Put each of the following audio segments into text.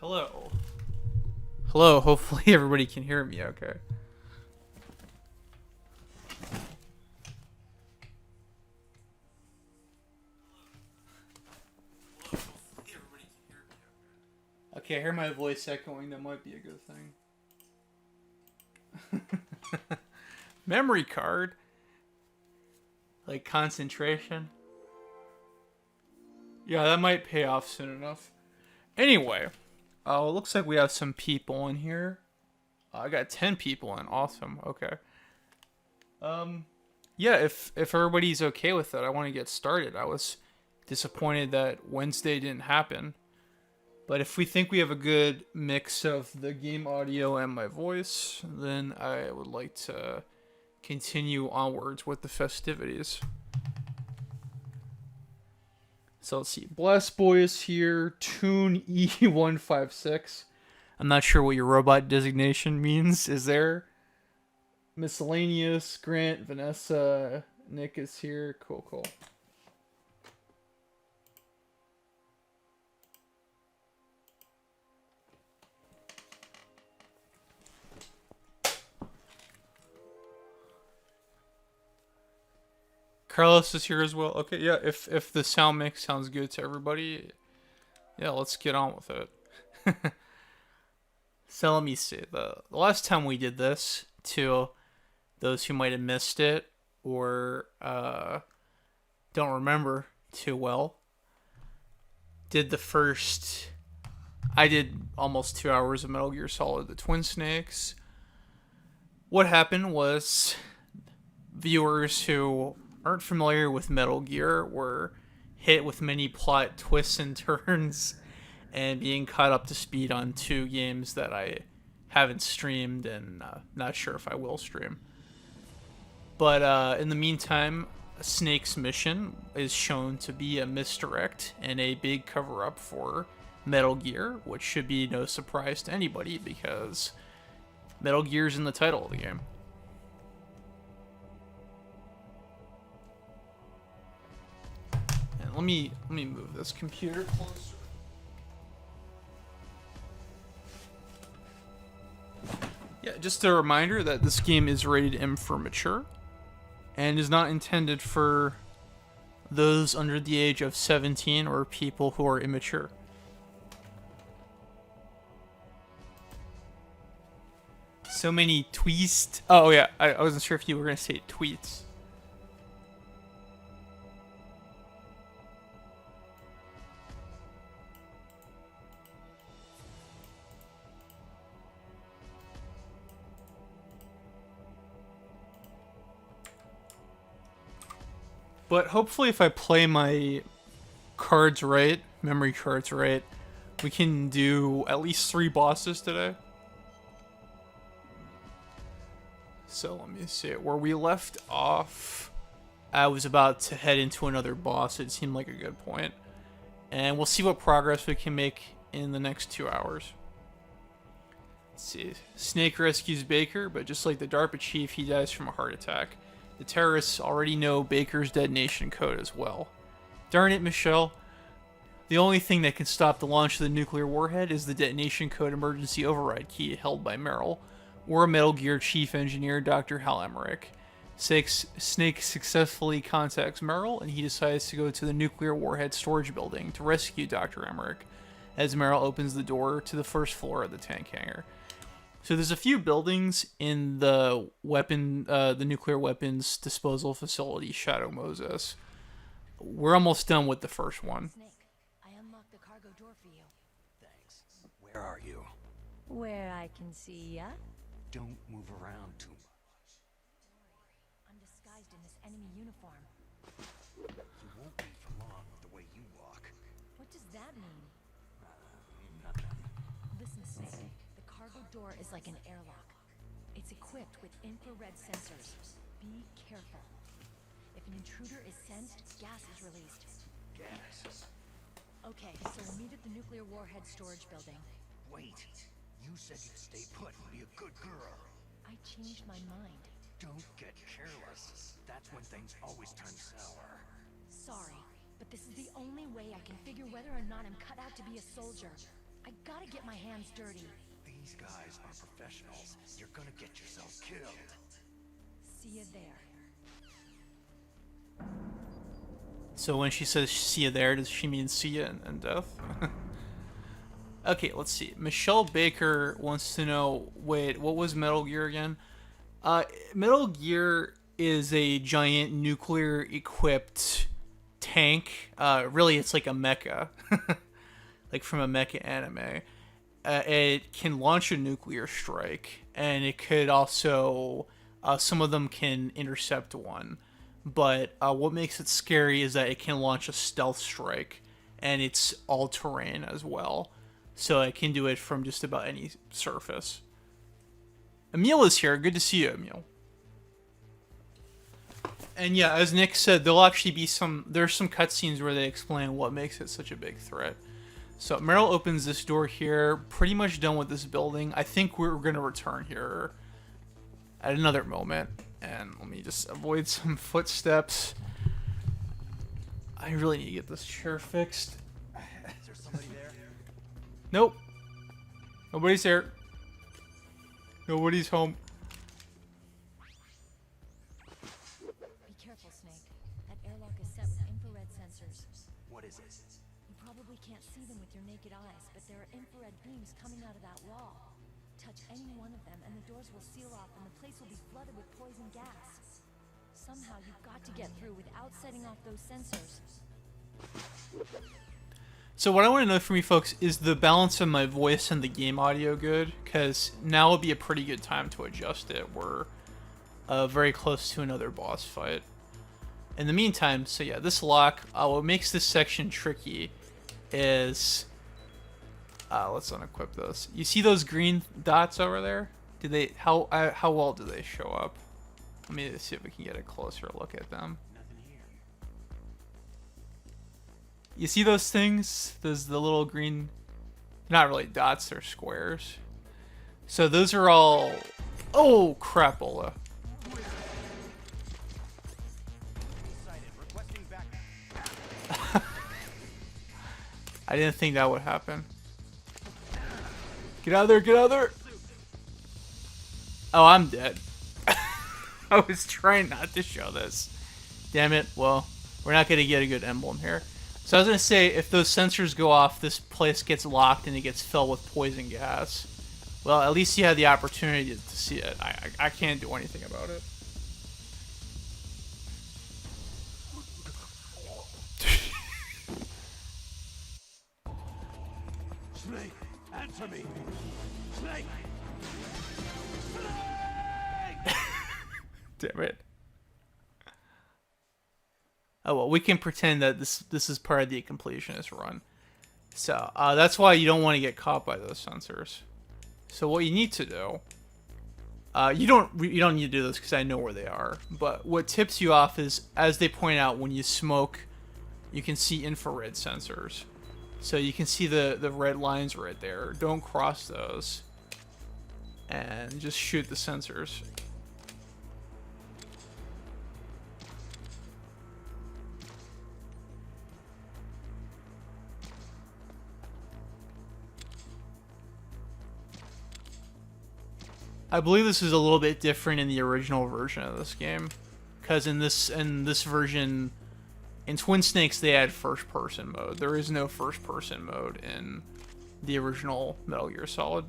Hello. Hello, hopefully everybody can hear me okay. Okay, I hear my voice echoing, that might be a good thing. Memory card? Like concentration? Yeah, that might pay off soon enough. Anyway, it looks like we have some people in here. I got 10 people in. Awesome. Okay. Yeah, if everybody's okay with that, I want to get started. I was disappointed that Wednesday didn't happen. But if we think we have a good mix of the game audio and my voice, then I would like to continue onwards with the festivities. So let's see. Blast Boy is here. Tune E156. I'm not sure what your robot designation means. Is there? Miscellaneous. Grant, Vanessa, Nick is here. Cool. Carlos is here as well. Okay, yeah, if the sound mix sounds good to everybody, yeah, let's get on with it. So let me see. The last time we did this, to those who might have missed it or don't remember too well, I did almost 2 hours of Metal Gear Solid: The Twin Snakes. What happened was viewers who aren't familiar with Metal Gear were hit with many plot twists and turns and being caught up to speed on two games that I haven't streamed and not sure if I will stream. But in the meantime, Snake's mission is shown to be a misdirect and a big cover-up for Metal Gear, which should be no surprise to anybody because Metal Gear's in the title of the game. Let me move this computer closer. Yeah, just a reminder that this game is rated M for mature and is not intended for those under the age of 17 or people who are immature. So many tweets. Oh yeah, I wasn't sure if you were going to say tweets. But hopefully if I play my cards right, memory cards right, we can do at least 3 bosses today. So let me see. Where we left off, I was about to head into another boss. It seemed like a good point. And we'll see what progress we can make in the next 2 hours. Let's see. Snake rescues Baker, but just like the DARPA chief, he dies from a heart attack. The terrorists already know Baker's detonation code as well. Darn it, Michelle. The only thing that can stop the launch of the nuclear warhead is the detonation code emergency override key held by Merrill, or Metal Gear chief engineer Dr. Hal Emmerich. Snake successfully contacts Merrill, and he decides to go to the nuclear warhead storage building to rescue Dr. Emmerich, as Merrill opens the door to the first floor of the tank hangar. So there's a few buildings in the nuclear weapons disposal facility, Shadow Moses. We're almost done with the first one. Snake, I unlocked the cargo door for you. Thanks. Where are you? Where I can see ya. Don't move around too much. I'm disguised in this enemy uniform. You won't be for long with the way you walk. What does that mean? Nothing. Listen, Snake. The cargo door is like an airlock. It's equipped with infrared sensors. Be careful. If an intruder is sensed, gas is released. Gas. Okay, so we'll meet at the nuclear warhead storage building. Wait. You said you'd stay put and be a good girl. I changed my mind. Don't get careless. That's when things always turn sour. Sorry, but this is the only way I can figure whether or not I'm cut out to be a soldier. I gotta get my hands dirty. These guys are professionals. You're gonna get yourself killed. See you there. So when she says see you there, does she mean see you and death? Okay, let's see. Michelle Baker wants to know, wait, what was Metal Gear again? Metal Gear is a giant nuclear-equipped tank. Really, it's like a mecha. Like from a mecha anime. It can launch a nuclear strike, and it could also... some of them can intercept one. But what makes it scary is that it can launch a stealth strike, and it's all-terrain as well. So it can do it from just about any surface. Emil is here. Good to see you, Emil. And yeah, as Nick said, there'll actually be there's some cutscenes where they explain what makes it such a big threat. So Meryl opens this door here. Pretty much done with this building. I think we're going to return here at another moment. And let me just avoid some footsteps. I really need to get this chair fixed. Is there somebody there? Nope. Nobody's there. Nobody's home. Be careful, Snake. That airlock is set with infrared sensors. What is it? You probably can't see them with your naked eyes, but there are infrared beams coming out of that wall. Touch any one of them and the doors will seal off and the place will be flooded with poison gas. Somehow you've got to get through without setting off those sensors. So what I want to know from you folks is the balance of my voice and the game audio good? Because now would be a pretty good time to adjust it. We're very close to another boss fight. In the meantime, so yeah, this lock, what makes this section tricky is... let's unequip those. You see those green dots over there? Do they... How well do they show up? Let me see if we can get a closer look at them. Nothing here. You see those things? Those the little green, not really dots, they're squares. So those are all. Oh crapola! I didn't think that would happen. Get out of there! Get out of there! Oh, I'm dead. I was trying not to show this. Damn it. Well, we're not going to get a good emblem here. So I was going to say, if those sensors go off, this place gets locked and it gets filled with poison gas. Well, at least you had the opportunity to see it. I can't do anything about it. Snake, answer me. Snake. Damn it. Oh well, we can pretend that this is part of the completionist run. So that's why you don't want to get caught by those sensors. So what you need to do, you don't need to do this because I know where they are. But what tips you off is, as they point out, when you smoke, you can see infrared sensors. So you can see the red lines right there. Don't cross those, and just shoot the sensors. I believe this is a little bit different in the original version of this game, because in this version, in Twin Snakes, they had first-person mode. There is no first-person mode in the original Metal Gear Solid.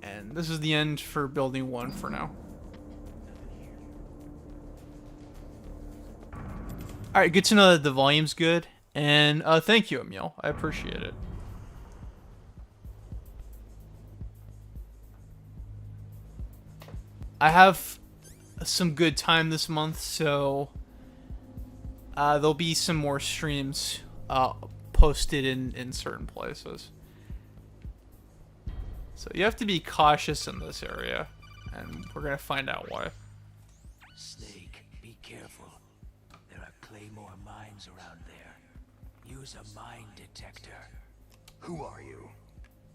And this is the end for Building 1 for now. Alright, good to know that the volume's good, and thank you, Emil. I appreciate it. I have some good time this month, so there'll be some more streams posted in certain places. So you have to be cautious in this area, and we're gonna find out why. Snake, be careful. There are claymore mines around there. Use a mine detector. Who are you?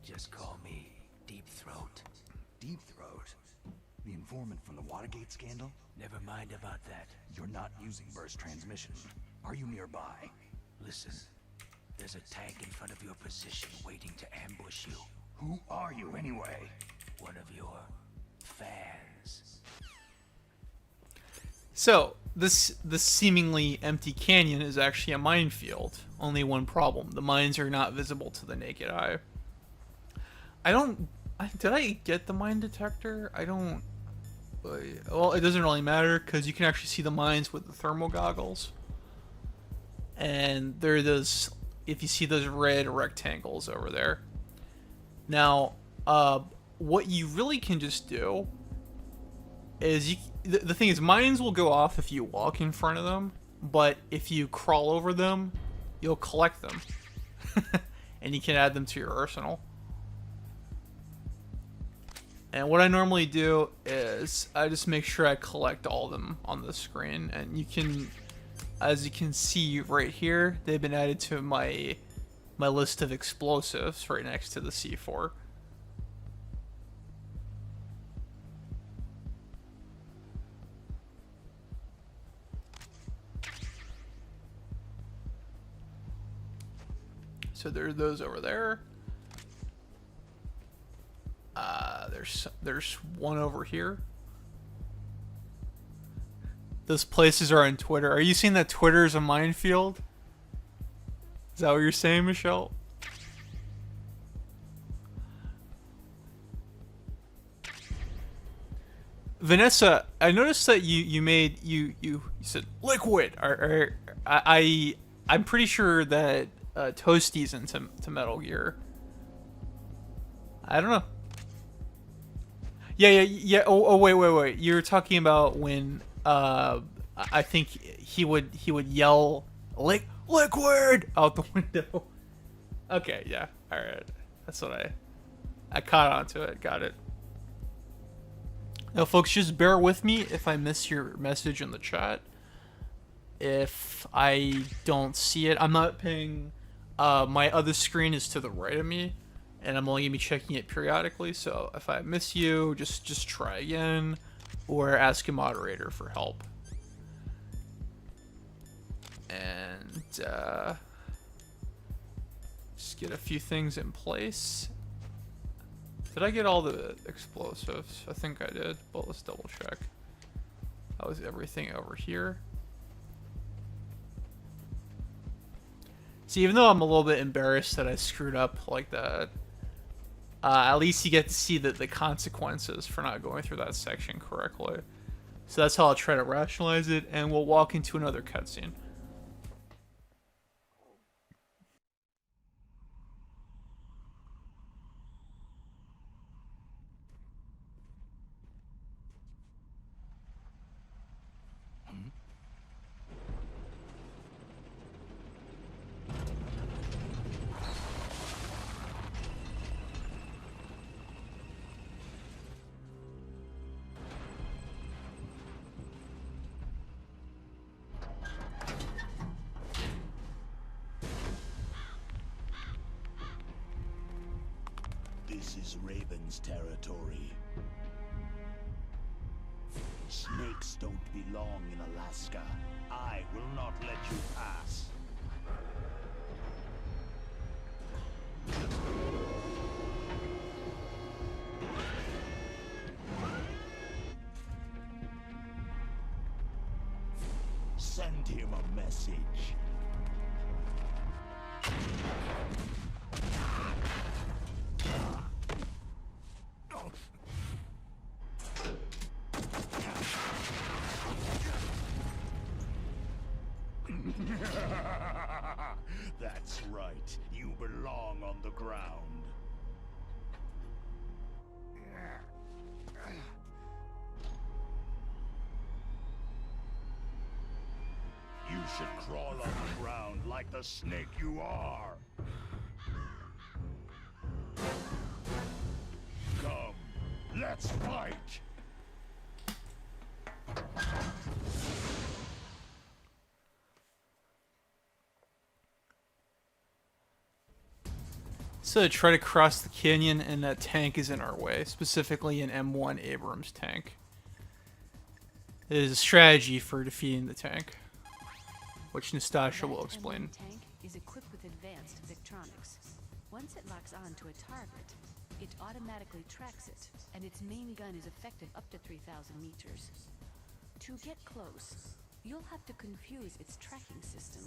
Just call me Deep Throat. Deep Throat? The informant from the Watergate scandal? Never mind about that. You're not using burst transmission. Are you nearby? Listen, There's a tank in front of your position waiting to ambush you. Who are you anyway? One of your fans. So, this seemingly empty canyon is actually a minefield. Only one problem. The mines are not visible to the naked eye. Did I get the mine detector? I don't... Well, it doesn't really matter, because you can actually see the mines with the thermal goggles. And there are those... If you see those red rectangles over there. Now, what you really can just do is the thing is, mines will go off if you walk in front of them, but if you crawl over them, you'll collect them. And you can add them to your arsenal. And what I normally do is I just make sure I collect all of them on the screen, and you can, as you can see right here, they've been added to my list of explosives right next to the C4. So there are those over there. There's one over here. Those places are on Twitter. Are you saying that Twitter is a minefield? Is that what you're saying, Michelle? Vanessa, I noticed that you said liquid. I'm pretty sure that Toasty's into Metal Gear. I don't know. Yeah. Oh, wait. You're talking about when I think he would yell liquid out the window. Okay, yeah. All right. That's what I caught onto it. Got it. Now, folks, just bear with me if I miss your message in the chat. If I don't see it, I'm not paying. My other screen is to the right of me, and I'm only gonna be checking it periodically. So if I miss you, just try again, or ask a moderator for help. And just get a few things in place. Did I get all the explosives? I think I did, but let's double check. That was everything over here. See, even though I'm a little bit embarrassed that I screwed up like that, at least you get to see the consequences for not going through that section correctly. So that's how I'll try to rationalize it, and we'll walk into another cutscene. This is Raven's territory. Snakes don't belong in Alaska. I will not let you pass. Send him a message. That's right. You belong on the ground. You should crawl on the ground like the snake you are. Come, let's fight. So try to cross the canyon, and that tank is in our way, specifically an M1 Abrams tank. It is a strategy for defeating the tank, which Nastasha will explain. Tank is equipped with advanced advanced Victronics. Once it locks on to a target, it automatically tracks it, and its main gun is effective up to 3,000 meters. To get close, you'll have to confuse its tracking system.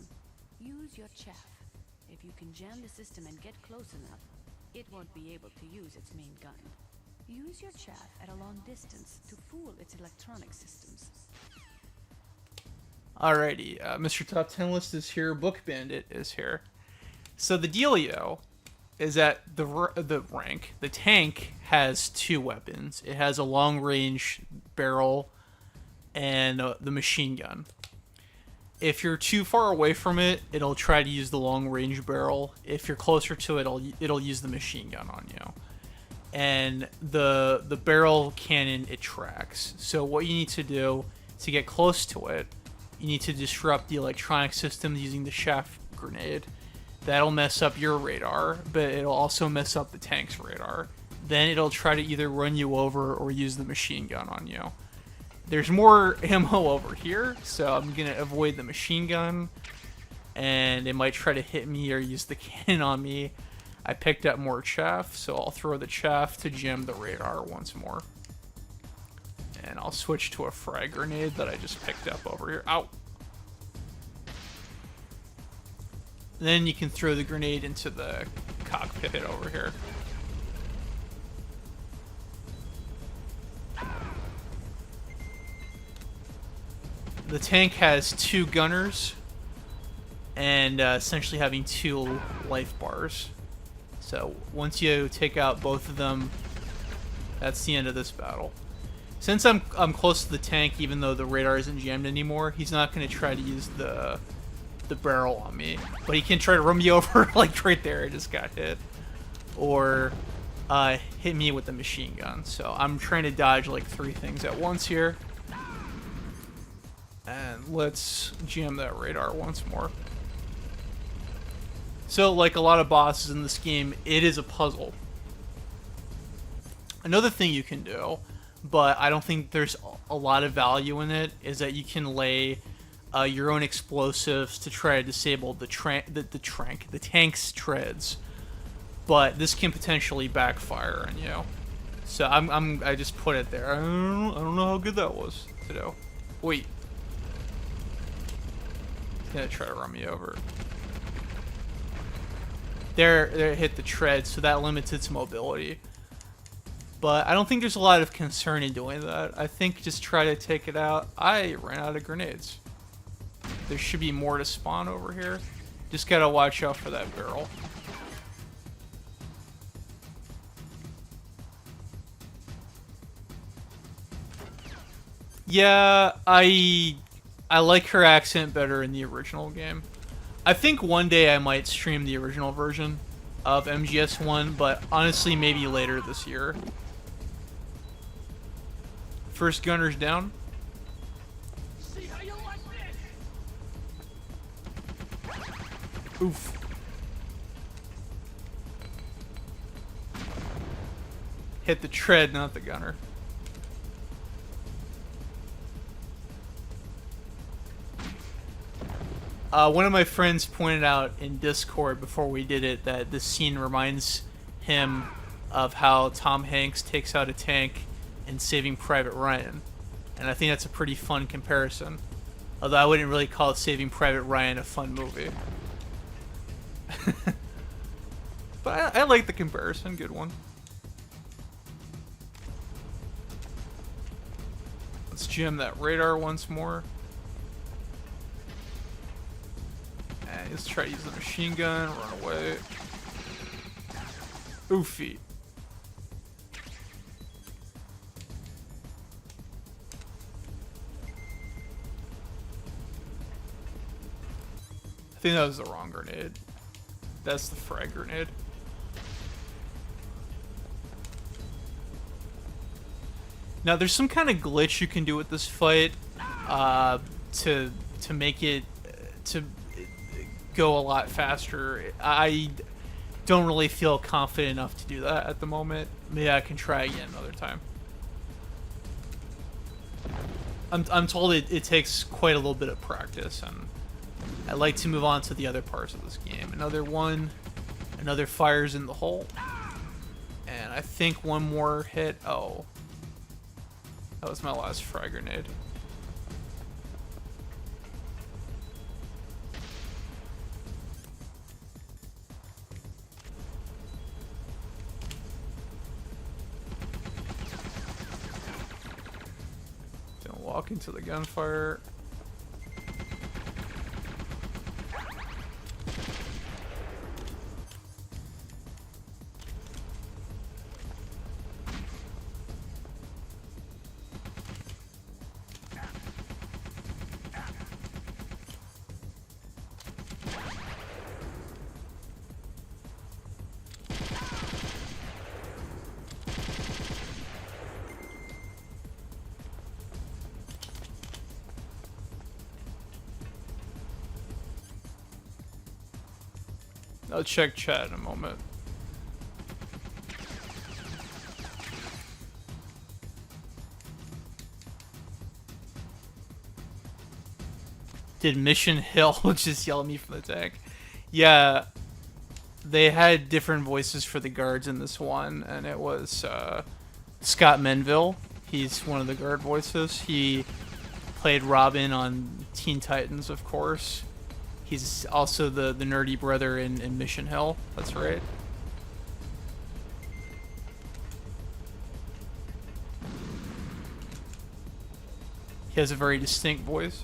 Use your chaff. If you can jam the system and get close enough, it won't be able to use its main gun. Use your chaff at a long distance to fool its electronic systems. Alrighty, Mr. Top 10 List is here, Book Bandit is here. So the dealio is that the tank has two weapons. It has a long-range barrel and the machine gun. If you're too far away from it, it'll try to use the long-range barrel. If you're closer to it, it'll use the machine gun on you. And the barrel cannon, it tracks. So what you need to do to get close to it, you need to disrupt the electronic systems using the shaft grenade. That'll mess up your radar, but it'll also mess up the tank's radar. Then it'll try to either run you over or use the machine gun on you. There's more ammo over here, so I'm going to avoid the machine gun. And it might try to hit me or use the cannon on me. I picked up more chaff, so I'll throw the chaff to jam the radar once more. And I'll switch to a frag grenade that I just picked up over here. Ow! Then you can throw the grenade into the cockpit over here. The tank has two gunners and essentially having two life bars. So once you take out both of them, that's the end of this battle. Since I'm close to the tank, even though the radar isn't jammed anymore, he's not going to try to use the barrel on me. But he can try to run me over, like right there, I just got hit. Or hit me with the machine gun. So I'm trying to dodge like 3 things at once here. And let's jam that radar once more. So, like a lot of bosses in this game, it is a puzzle. Another thing you can do, but I don't think there's a lot of value in it, is that you can lay your own explosives to try to disable the tank's treads. But this can potentially backfire on you. So I just put it there. I don't know how good that was to do. Wait. He's gonna try to run me over. There it hit the tread, so that limits its mobility. But I don't think there's a lot of concern in doing that. I think just try to take it out. I ran out of grenades. There should be more to spawn over here. Just gotta watch out for that barrel. Yeah, I like her accent better in the original game. I think one day I might stream the original version of MGS1, but honestly, maybe later this year. First gunner's down. See how you like this? Oof. Hit the tread, not the gunner. One of my friends pointed out in Discord before we did it that this scene reminds him of how Tom Hanks takes out a tank in Saving Private Ryan. And I think that's a pretty fun comparison. Although I wouldn't really call Saving Private Ryan a fun movie. But I like the comparison. Good one. Let's jam that radar once more. And let's try to use the machine gun, run away. Oofy. I think that was the wrong grenade. That's the frag grenade. Now there's some kind of glitch you can do with this fight to make it to go a lot faster. I don't really feel confident enough to do that at the moment. Maybe I can try again another time. I'm told it takes quite a little bit of practice, and I'd like to move on to the other parts of this game. Another one, another fires in the hole. And I think one more hit. Oh. That was my last frag grenade. Don't walk into the gunfire. I'll check chat in a moment. Did Mission Hill just yell at me from the tank? Yeah, they had different voices for the guards in this one, and it was Scott Menville. He's one of the guard voices. He played Robin on Teen Titans, of course. He's also the nerdy brother in Mission Hill. That's right. He has a very distinct voice.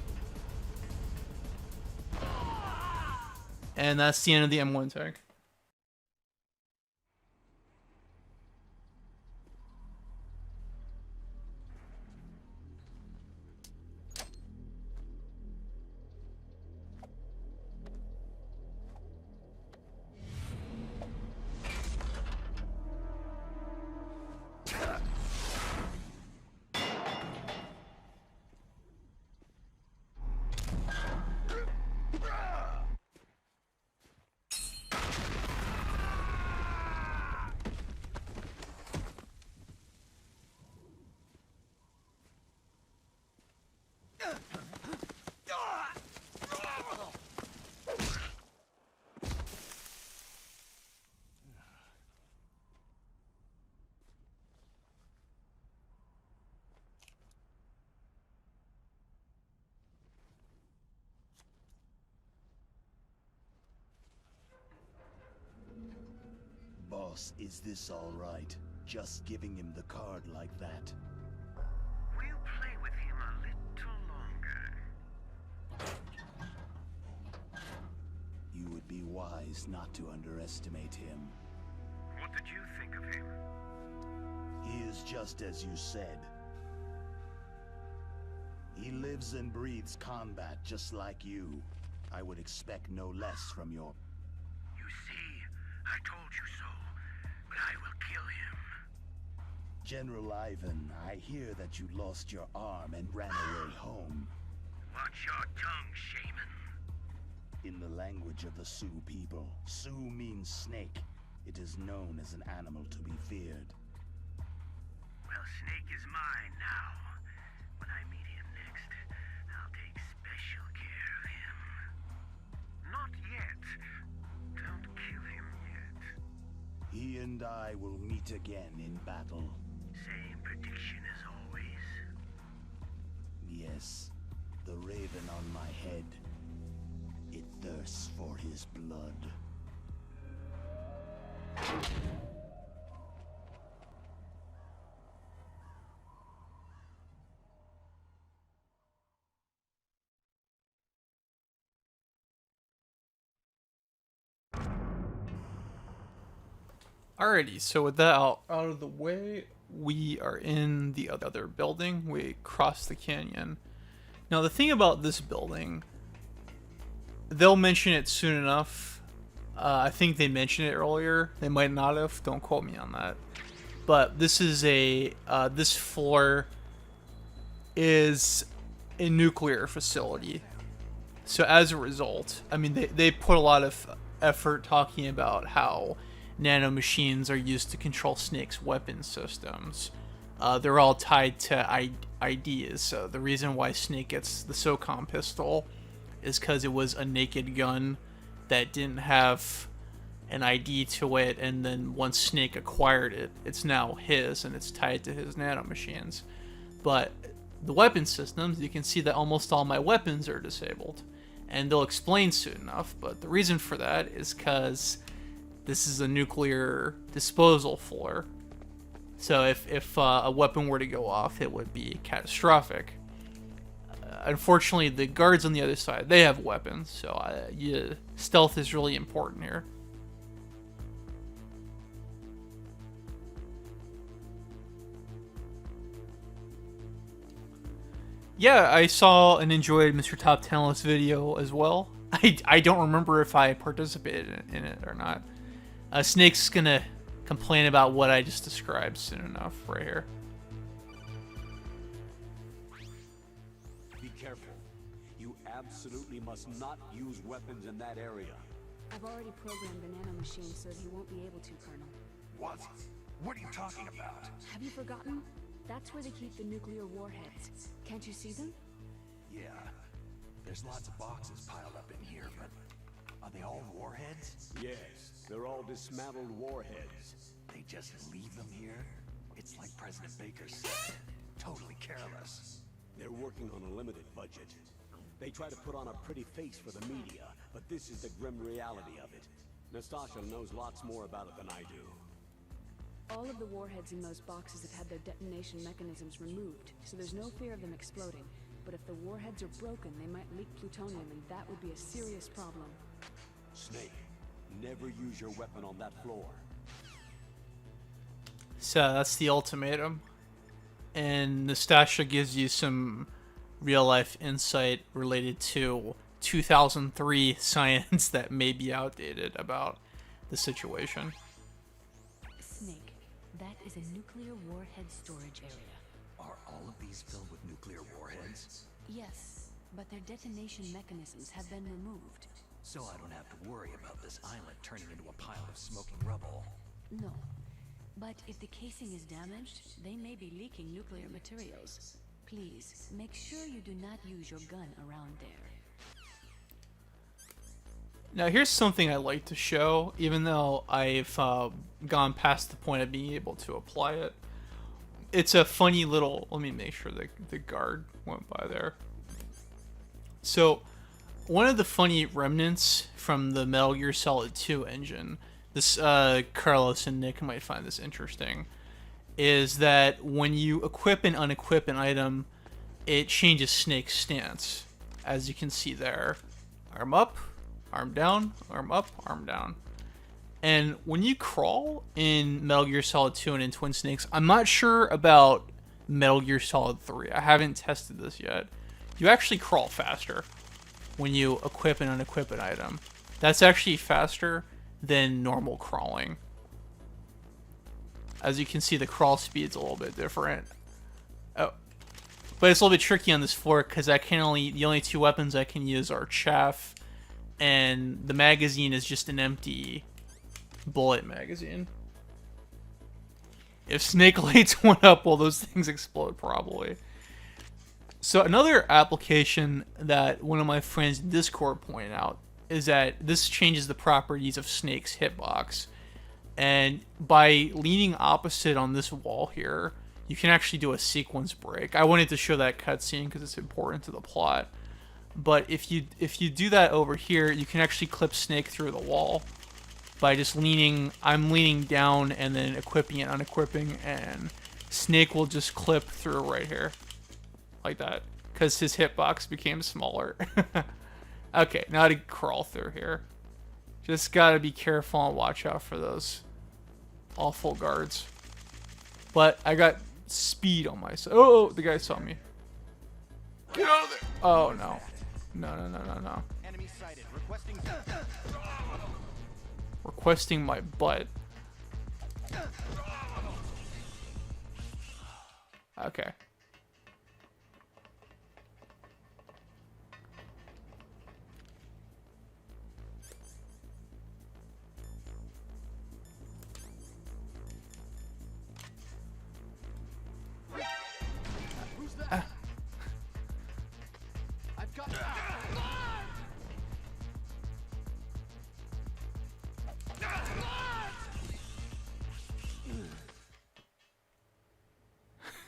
And that's the end of the M1 tank. Boss, is this all right? Just giving him the card like that? We'll play with him a little longer. You would be wise not to underestimate him. What did you think of him? He is just as you said. He lives and breathes combat just like you. I would expect no less from your... You see, I told you so, but I will kill him. General Ivan, I hear that you lost your arm and ran away home. Watch your tongue, shaman. In the language of the Sioux people, Sioux means snake. It is known as an animal to be feared. Well, Snake is mine now. When I meet him next, I'll take special care of him. Not yet. Don't kill him yet. He and I will meet again in battle. Same prediction as always. Yes, the raven on my head. It thirsts for his blood. Alrighty, so with that out of the way, we are in the other building. We crossed the canyon. Now the thing about this building, they'll mention it soon enough. I think they mentioned it earlier. They might not have. Don't quote me on that. But this is this floor is a nuclear facility. So as a result, I mean, they put a lot of effort talking about how nanomachines are used to control Snake's weapon systems. They're all tied to ideas. So the reason why Snake gets the SOCOM pistol is because it was a naked gun that didn't have an ID to it, and then once Snake acquired it, it's now his, and it's tied to his nanomachines. But the weapon systems, you can see that almost all my weapons are disabled, and they'll explain soon enough, but the reason for that is because this is a nuclear disposal floor. So if a weapon were to go off, it would be catastrophic. Unfortunately, the guards on the other side, they have weapons, so stealth is really important here. Yeah, I saw and enjoyed Mr. Top Talent's video as well. I don't remember if I participated in it or not. Snake's gonna complain about what I just described soon enough right here. Be careful. You absolutely must not use weapons in that area. I've already programmed the nanomachine so that he won't be able to, Colonel. What? What are you talking about? Have you forgotten? That's where they keep the nuclear warheads. Can't you see them? Yeah. There's lots of boxes piled up in here, but are they all warheads? Yes, they're all dismantled warheads. They just leave them here? It's like President Baker said. Totally careless. They're working on a limited budget. They try to put on a pretty face for the media, but this is the grim reality of it. Nastasha knows lots more about it than I do. All of the warheads in those boxes have had their detonation mechanisms removed, so there's no fear of them exploding. But if the warheads are broken, they might leak plutonium, and that would be a serious problem. Snake, never use your weapon on that floor. So that's the ultimatum. And Nastasha gives you some real-life insight related to 2003 science that may be outdated about the situation. Snake, that is a nuclear warhead storage area. Are all of these filled with nuclear warheads? Yes, but their detonation mechanisms have been removed. So I don't have to worry about this island turning into a pile of smoking rubble. No. But if the casing is damaged, they may be leaking nuclear materials. Please, make sure you do not use your gun around there. Now here's something I like to show, even though I've gone past the point of being able to apply it. It's a funny little, let me make sure the guard went by there. So, one of the funny remnants from the Metal Gear Solid 2 engine, this Carlos and Nick might find this interesting, is that when you equip and unequip an item, it changes Snake's stance, as you can see there. Arm up, arm down, arm up, arm down. And when you crawl in Metal Gear Solid 2 and in Twin Snakes, I'm not sure about Metal Gear Solid 3. I haven't tested this yet. You actually crawl faster when you equip and unequip an item. That's actually faster than normal crawling. As you can see, the crawl speed's a little bit different. Oh, but it's a little bit tricky on this floor because the only two weapons I can use are chaff, and the magazine is just an empty bullet magazine. If Snake lights one up, well, those things explode probably. So another application that one of my friends in Discord pointed out is that this changes the properties of Snake's hitbox. And by leaning opposite on this wall here, you can actually do a sequence break. I wanted to show that cutscene because it's important to the plot. But if you do that over here, you can actually clip Snake through the wall by just leaning. I'm leaning down and then equipping and unequipping, and Snake will just clip through right here, like that, because his hitbox became smaller. Okay, now to crawl through here. Just gotta be careful and watch out for those awful guards. But I got speed on my side. Oh, the guy saw me. Get out of there! Oh no. No. Enemy sighted. Requesting my butt. Okay.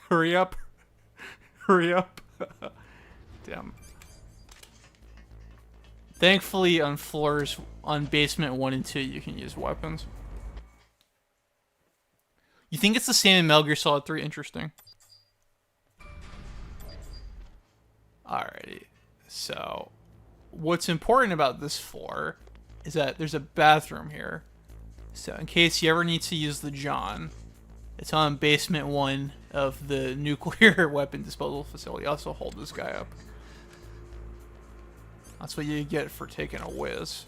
Hurry up. Hurry up. Damn. Thankfully, on basement 1 and 2, you can use weapons. You think it's the same in Metal Gear Solid 3? Interesting. Alrighty. So, what's important about this floor is that there's a bathroom here. So, in case you ever need to use the John, it's on basement 1 of the nuclear weapon disposal facility. Also, hold this guy up. That's what you get for taking a whiz.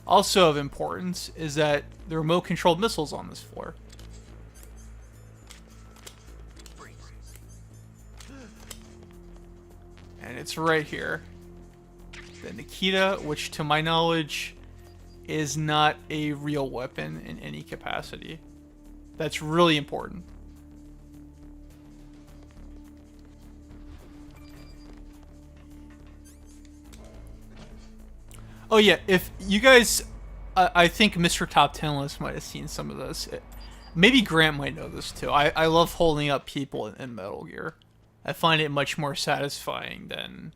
Also of importance is that the remote-controlled missiles on this floor. And it's right here. The Nikita, which to my knowledge is not a real weapon in any capacity. That's really important. Oh yeah, if you guys, I think Mr. Top 10 List might have seen some of this. Maybe Grant might know this too. I love holding up people in Metal Gear. I find it much more satisfying than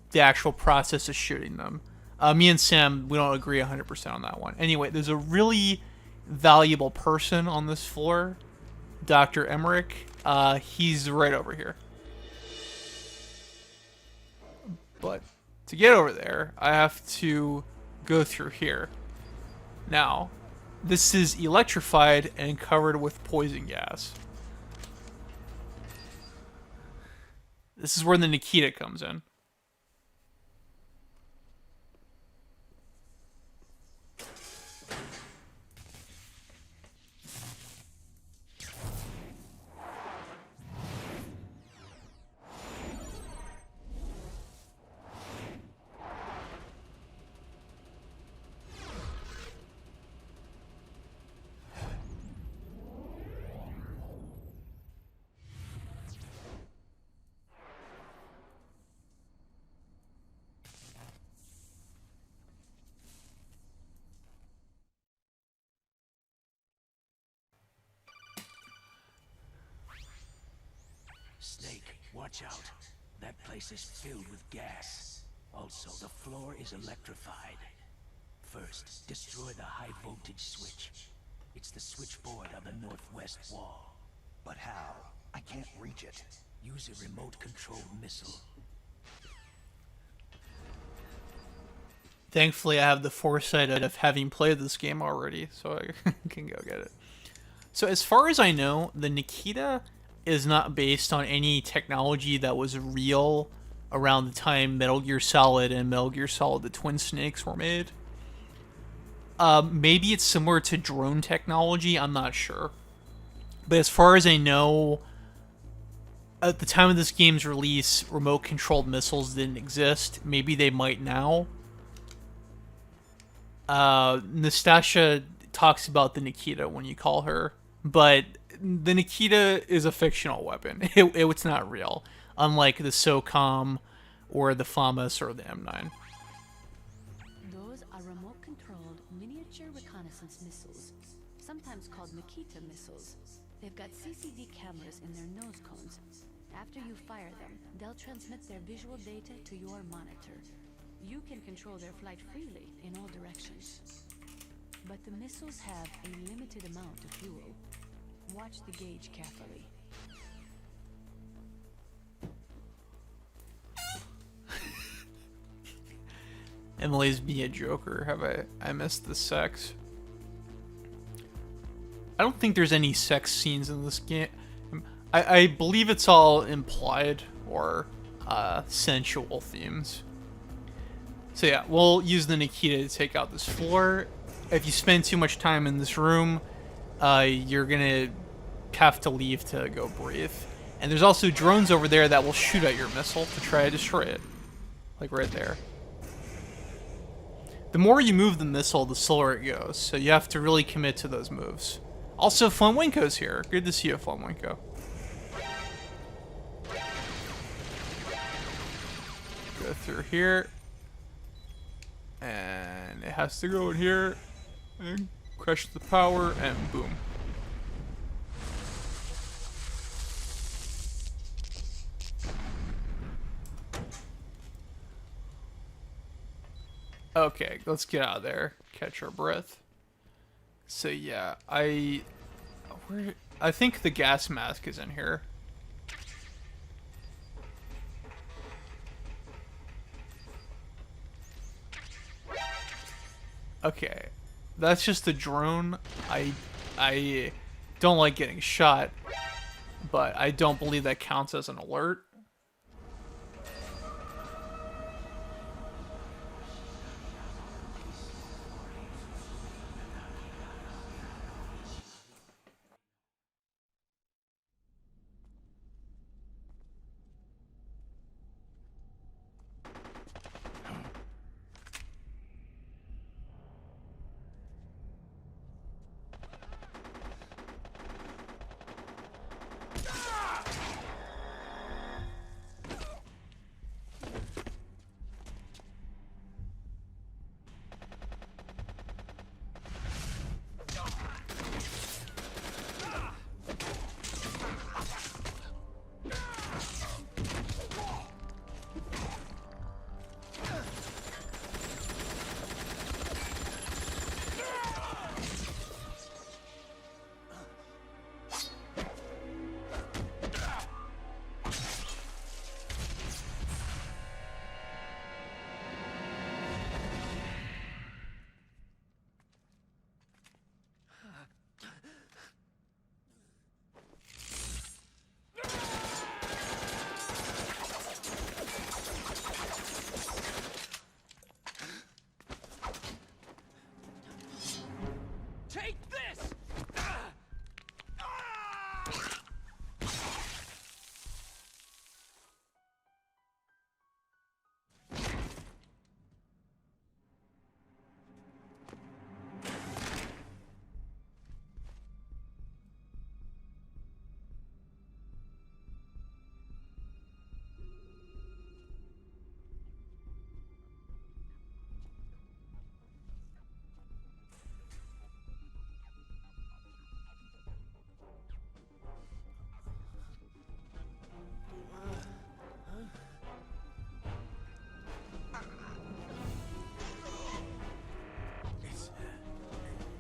the actual process of shooting them. Me and Sam, we don't agree 100% on that one. Anyway, there's a really valuable person on this floor, Dr. Emmerich. He's right over here. But to get over there, I have to go through here. Now, this is electrified and covered with poison gas. This is where the Nikita comes in. Snake, watch out. That place is filled with gas. Also, the floor is electrified. First, destroy the high voltage switch. It's the switchboard on the northwest wall. But how? I can't reach it. Use a remote-controlled missile. Thankfully, I have the foresight of having played this game already, so I can go get it. So as far as I know, the Nikita is not based on any technology that was real around the time Metal Gear Solid and Metal Gear Solid the Twin Snakes were made. Maybe it's similar to drone technology, I'm not sure. But as far as I know, at the time of this game's release, remote-controlled missiles didn't exist. Maybe they might now. Nastasha talks about the Nikita when you call her, but the Nikita is a fictional weapon. It's not real, unlike the SOCOM or the FAMAS or the M9. Those are remote-controlled miniature reconnaissance missiles, sometimes called Nikita missiles. They've got CCD cameras in their nose cones. After you fire them, they'll transmit their visual data to your monitor. You can control their flight freely in all directions. But the missiles have a limited amount of fuel. Watch the gauge carefully. Emily's being a joker. Have I missed the sex? I don't think there's any sex scenes in this game. I believe it's all implied or sensual themes. So yeah, we'll use the Nikita to take out this floor. If you spend too much time in this room, you're gonna have to leave to go breathe. And there's also drones over there that will shoot at your missile to try to destroy it. Like right there. The more you move the missile, the slower it goes. So you have to really commit to those moves. Also, Flamenco's here. Good to see you, Flamenco. Go through here. And it has to go in here. And crush the power, and boom. Okay, let's get out of there. Catch our breath. So yeah, I think the gas mask is in here. Okay, that's just a drone. I don't like getting shot, but I don't believe that counts as an alert. Take this!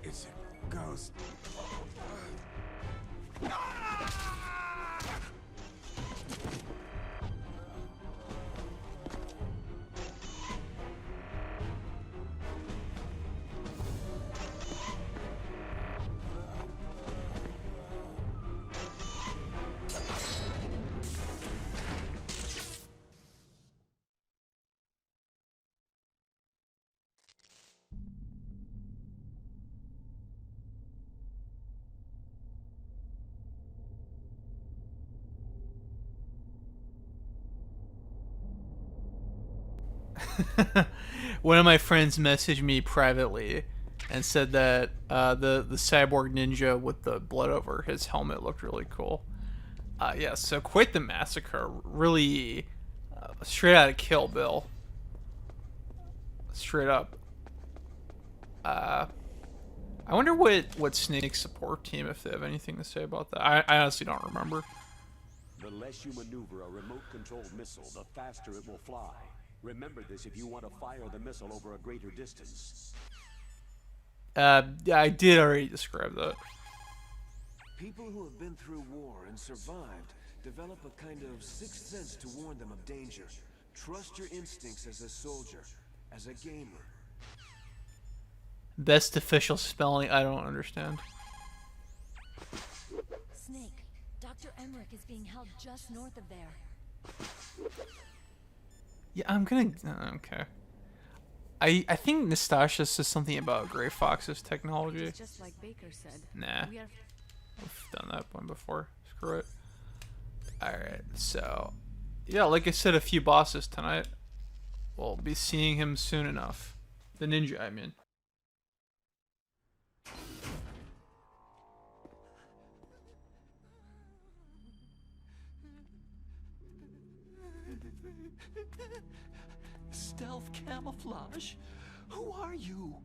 It's a ghost. One of my friends messaged me privately and said that the cyborg ninja with the blood over his helmet looked really cool. Yeah, so quite the massacre. Really straight out of Kill Bill. Straight up. I wonder what Snake's support team, if they have anything to say about that. I honestly don't remember. The less you maneuver a remote-controlled missile, the faster it will fly. Remember this if you want to fire the missile over a greater distance. Yeah, I did already describe that. People who have been through war and survived develop a kind of sixth sense to warn them of danger. Trust your instincts as a soldier, as a gamer. Best official spelling, I don't understand. Snake, Dr. Emmerich is being held just north of there. Yeah, I'm gonna... okay. I think Nastasha says something about Gray Fox's technology. It's just like Baker said. Nah. We are We've done that one before. Screw it. Alright, so... yeah, like I said, a few bosses tonight. We'll be seeing him soon enough. The ninja, I mean. Stealth camouflage? Who are you?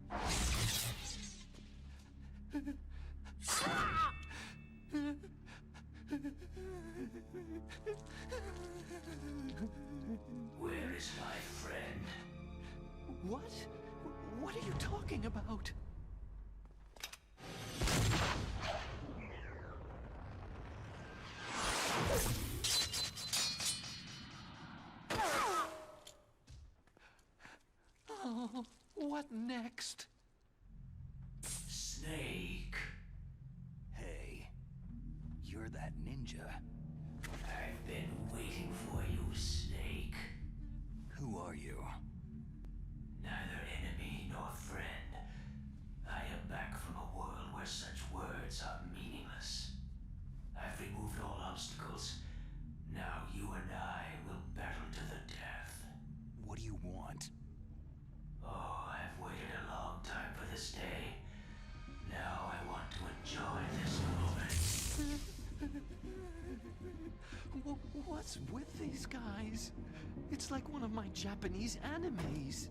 Where is my friend? What? What are you talking about? Oh, what next? Snake. Hey, you're that ninja. I've been waiting for you, Snake. Who are you? Neither enemy nor friend. I am back from a world where such words are meaningless. I've removed all obstacles. Now you and I will battle to the death. What do you want? Oh, I've waited a long time for this day. Now I want to enjoy this moment. What's with these guys? It's like one of my Japanese animes.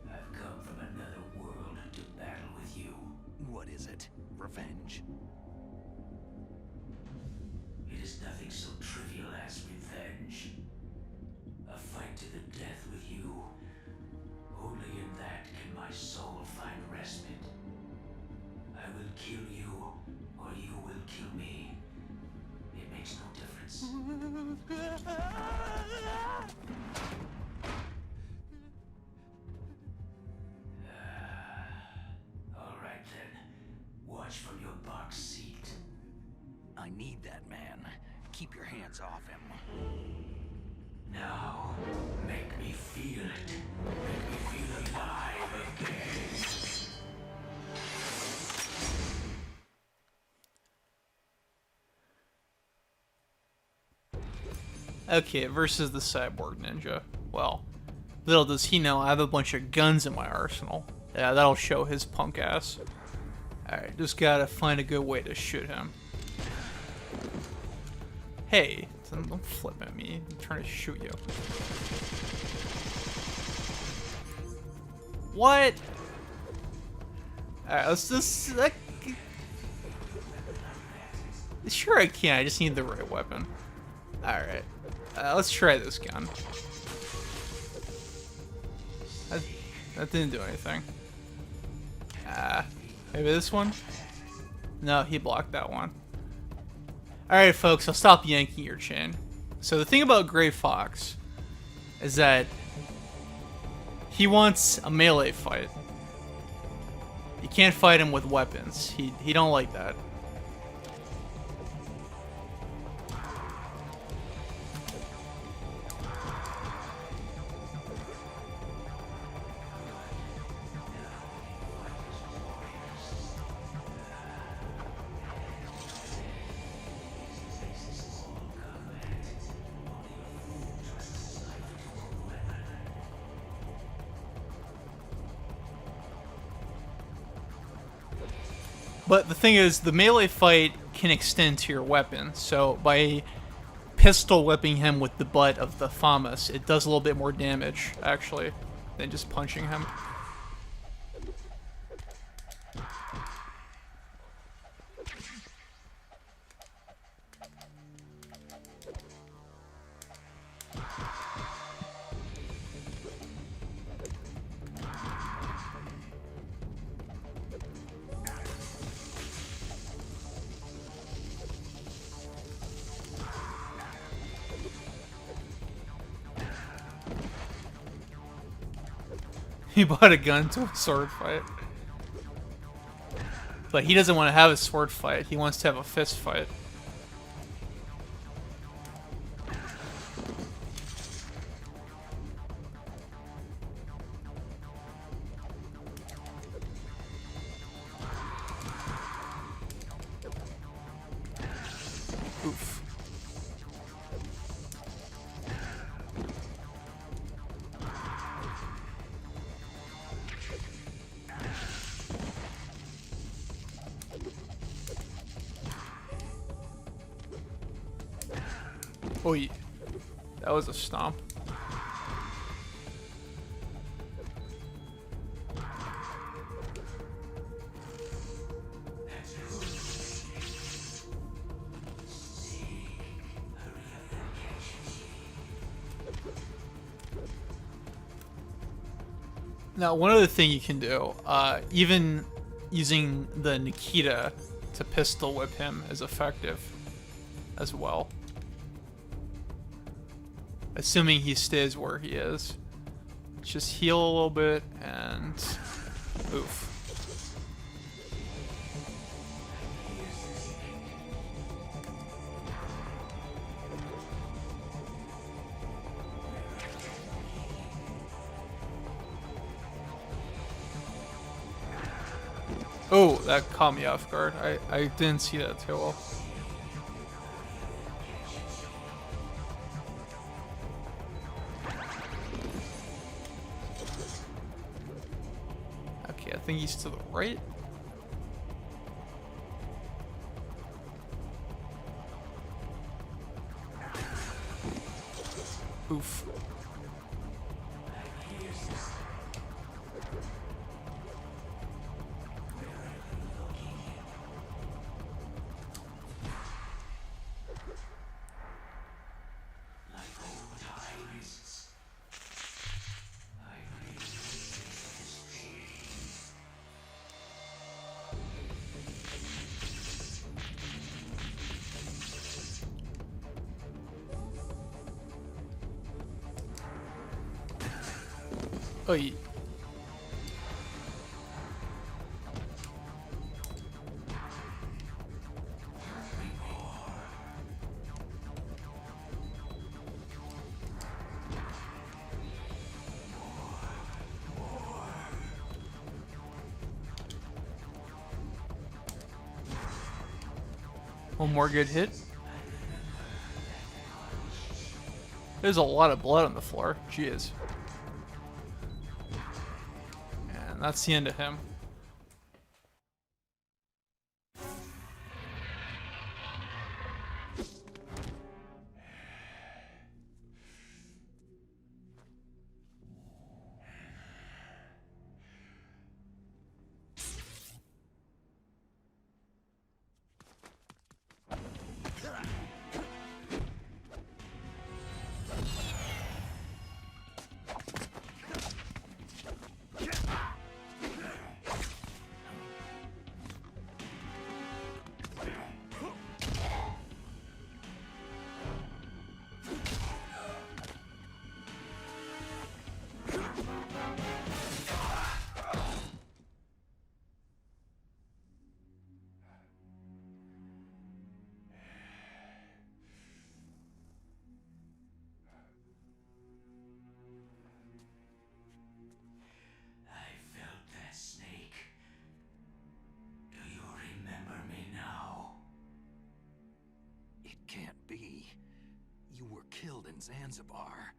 I've come from another world to battle with you. What is it? Revenge? It is nothing so trivial as revenge. A fight to the death with you. Only in that can my soul find respite. I will kill you, or you will kill me. It makes no difference. All right then. Watch from your box seat. I need that man. Keep your hands off him. Now, make me feel it. Make me feel alive again. Okay, versus the cyborg ninja. Well, little does he know I have a bunch of guns in my arsenal. Yeah, that'll show his punk ass. Alright, just gotta find a good way to shoot him. Hey, don't flip at me. I'm trying to shoot you. What? Alright, let's just... Sure I can, I just need the right weapon. Alright. Let's try this gun. That didn't do anything. Maybe this one? No, he blocked that one. Alright folks, I'll stop yanking your chain. So the thing about Gray Fox is that he wants a melee fight. You can't fight him with weapons. He don't like that. But the thing is, the melee fight can extend to your weapon, so by pistol whipping him with the butt of the FAMAS, it does a little bit more damage, actually, than just punching him. He bought a gun to a sword fight. But he doesn't want to have a sword fight. He wants to have a fist fight. Oof. Oh, yeah. That was a stomp. Now, one other thing you can do, even using the Nikita to pistol whip him is effective as well. Assuming he stays where he is. Just heal a little bit and oof. Oh, that caught me off guard. I didn't see that too well. Okay, I think he's to the right. Oof. Oh, one more good hit. There's a lot of blood on the floor. Jeez. And that's the end of him. Can't be. You were killed in Zanzibar.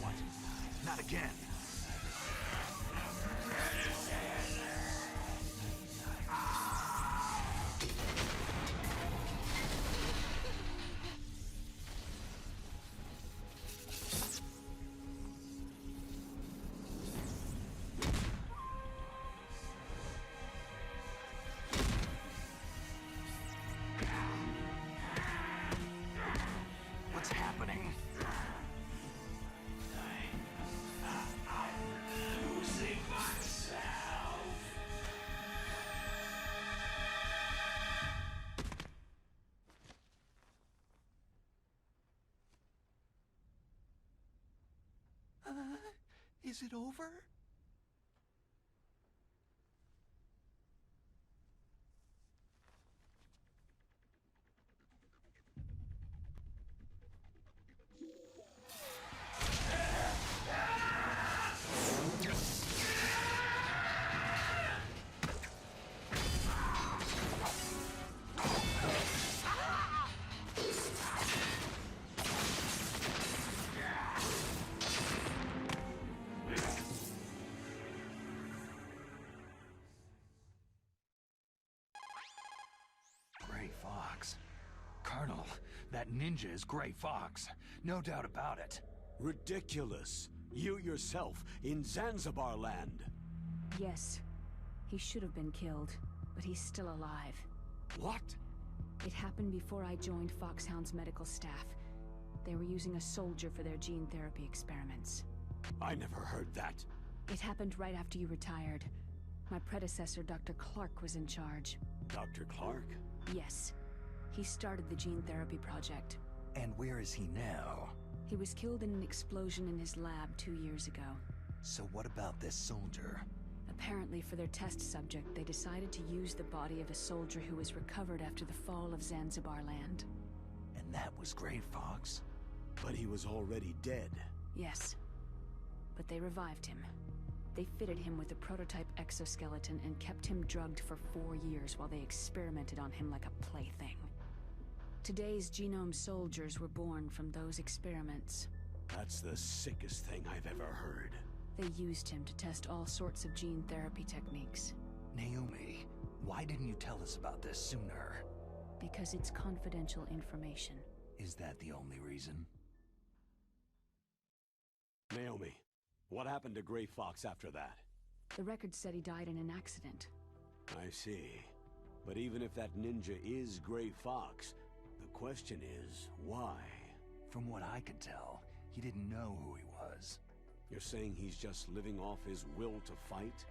What? Not again. What's happening? I'm losing myself. Is it over? Gray Fox. Colonel, that ninja is Gray Fox. No doubt about it. Ridiculous. You yourself in Zanzibar land. Yes. He should have been killed, but he's still alive. What? It happened before I joined Foxhound's medical staff. They were using a soldier for their gene therapy experiments. I never heard that. It happened right after you retired. My predecessor, Dr. Clark, was in charge. Dr. Clark? Yes. He started the gene therapy project. And where is he now? He was killed in an explosion in his lab 2 years ago. So what about this soldier? Apparently, for their test subject, they decided to use the body of a soldier who was recovered after the fall of Zanzibar land. And that was Gray Fox? But he was already dead. Yes. But they revived him. They fitted him with a prototype exoskeleton and kept him drugged for 4 years while they experimented on him like a plaything. Today's genome soldiers were born from those experiments. That's the sickest thing I've ever heard. They used him to test all sorts of gene therapy techniques. Naomi, why didn't you tell us about this sooner? Because it's confidential information. Is that the only reason? Naomi, what happened to Gray Fox after that? The record said he died in an accident. I see. But even if that ninja is Gray Fox, the question is, why? From what I could tell, he didn't know who he was. You're saying he's just living off his will to fight?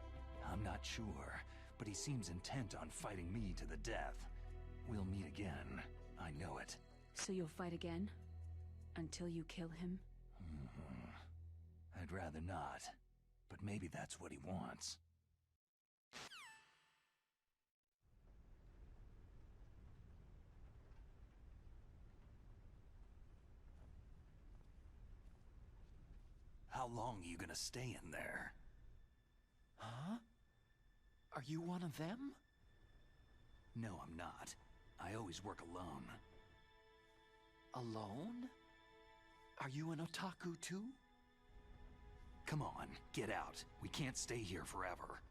I'm not sure, but he seems intent on fighting me to the death. We'll meet again. I know it. So you'll fight again? Until you kill him? I'd rather not, but maybe that's what he wants. How long are you gonna stay in there? Huh? Are you one of them? No, I'm not. I always work alone. Alone? Are you an otaku too? Come on, get out. We can't stay here forever.